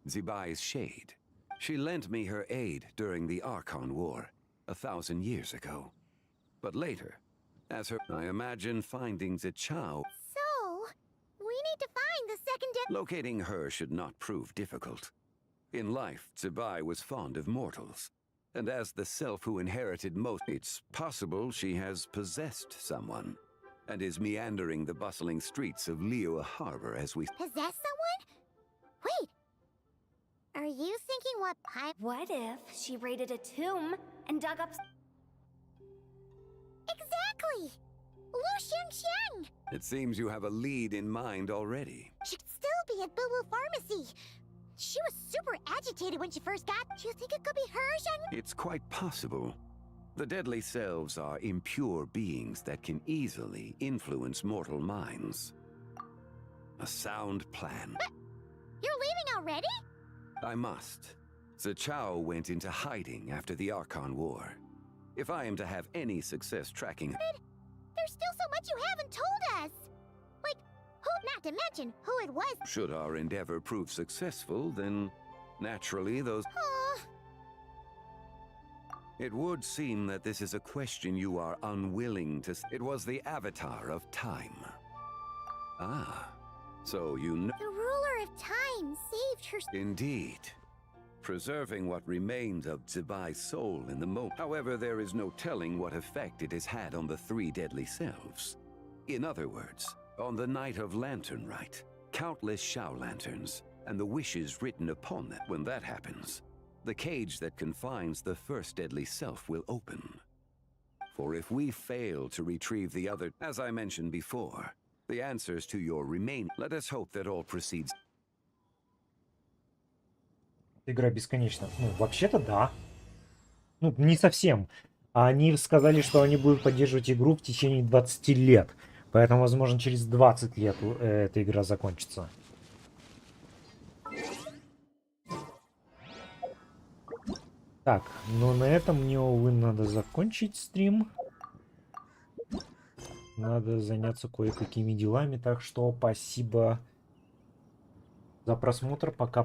Zibai's shade. She lent me her aid during the Archon War 1,000 years ago. But later, as her, I imagine finding Zichao. So, we need to find the second Locating her should not prove difficult. In life, Zibai was fond of mortals. And as the self who inherited most, it's possible she has possessed someone and is meandering the bustling streets of Liyue Harbor as we Possess someone? Wait. Are you thinking What if she raided a tomb and dug up... Exactly! Lu Xiangxiang! It seems you have a lead in mind already. She'd still be at Boo Boo Pharmacy. She was super agitated when she first got... Do you think it could be her, Xiang? It's quite possible. The deadly selves are impure beings that can easily influence mortal minds. A sound plan. But you're leaving already? I must. Zichao went into hiding after the Archon War. If I am to have any success tracking... There's still so much you haven't told us! Like, who, not to mention who it was. Should our endeavor prove successful, then naturally those... It would seem that this is a question you are unwilling to... It was the Avatar of Time. Ah, so you know... The ruler of time saved her... Indeed. Preserving what remains of Zibai's soul in the moment. However, there is no telling what effect it has had on the three deadly selves. In other words, on the night of Lantern Rite, countless Shao lanterns, and the wishes written upon them. When that happens, the cage that confines the first deadly self will open. For if we fail to retrieve the other, as I mentioned before, the answers to your remain. Let us hope that all proceeds. Игра бесконечна. Ну, вообще-то да. Ну, не совсем. Они сказали, что они будут поддерживать игру в течение 20 лет. Поэтому, возможно, через 20 лет эта игра закончится. Так, ну на этом мне, увы, надо закончить стрим. Надо заняться кое-какими делами. Так что спасибо за просмотр. Пока.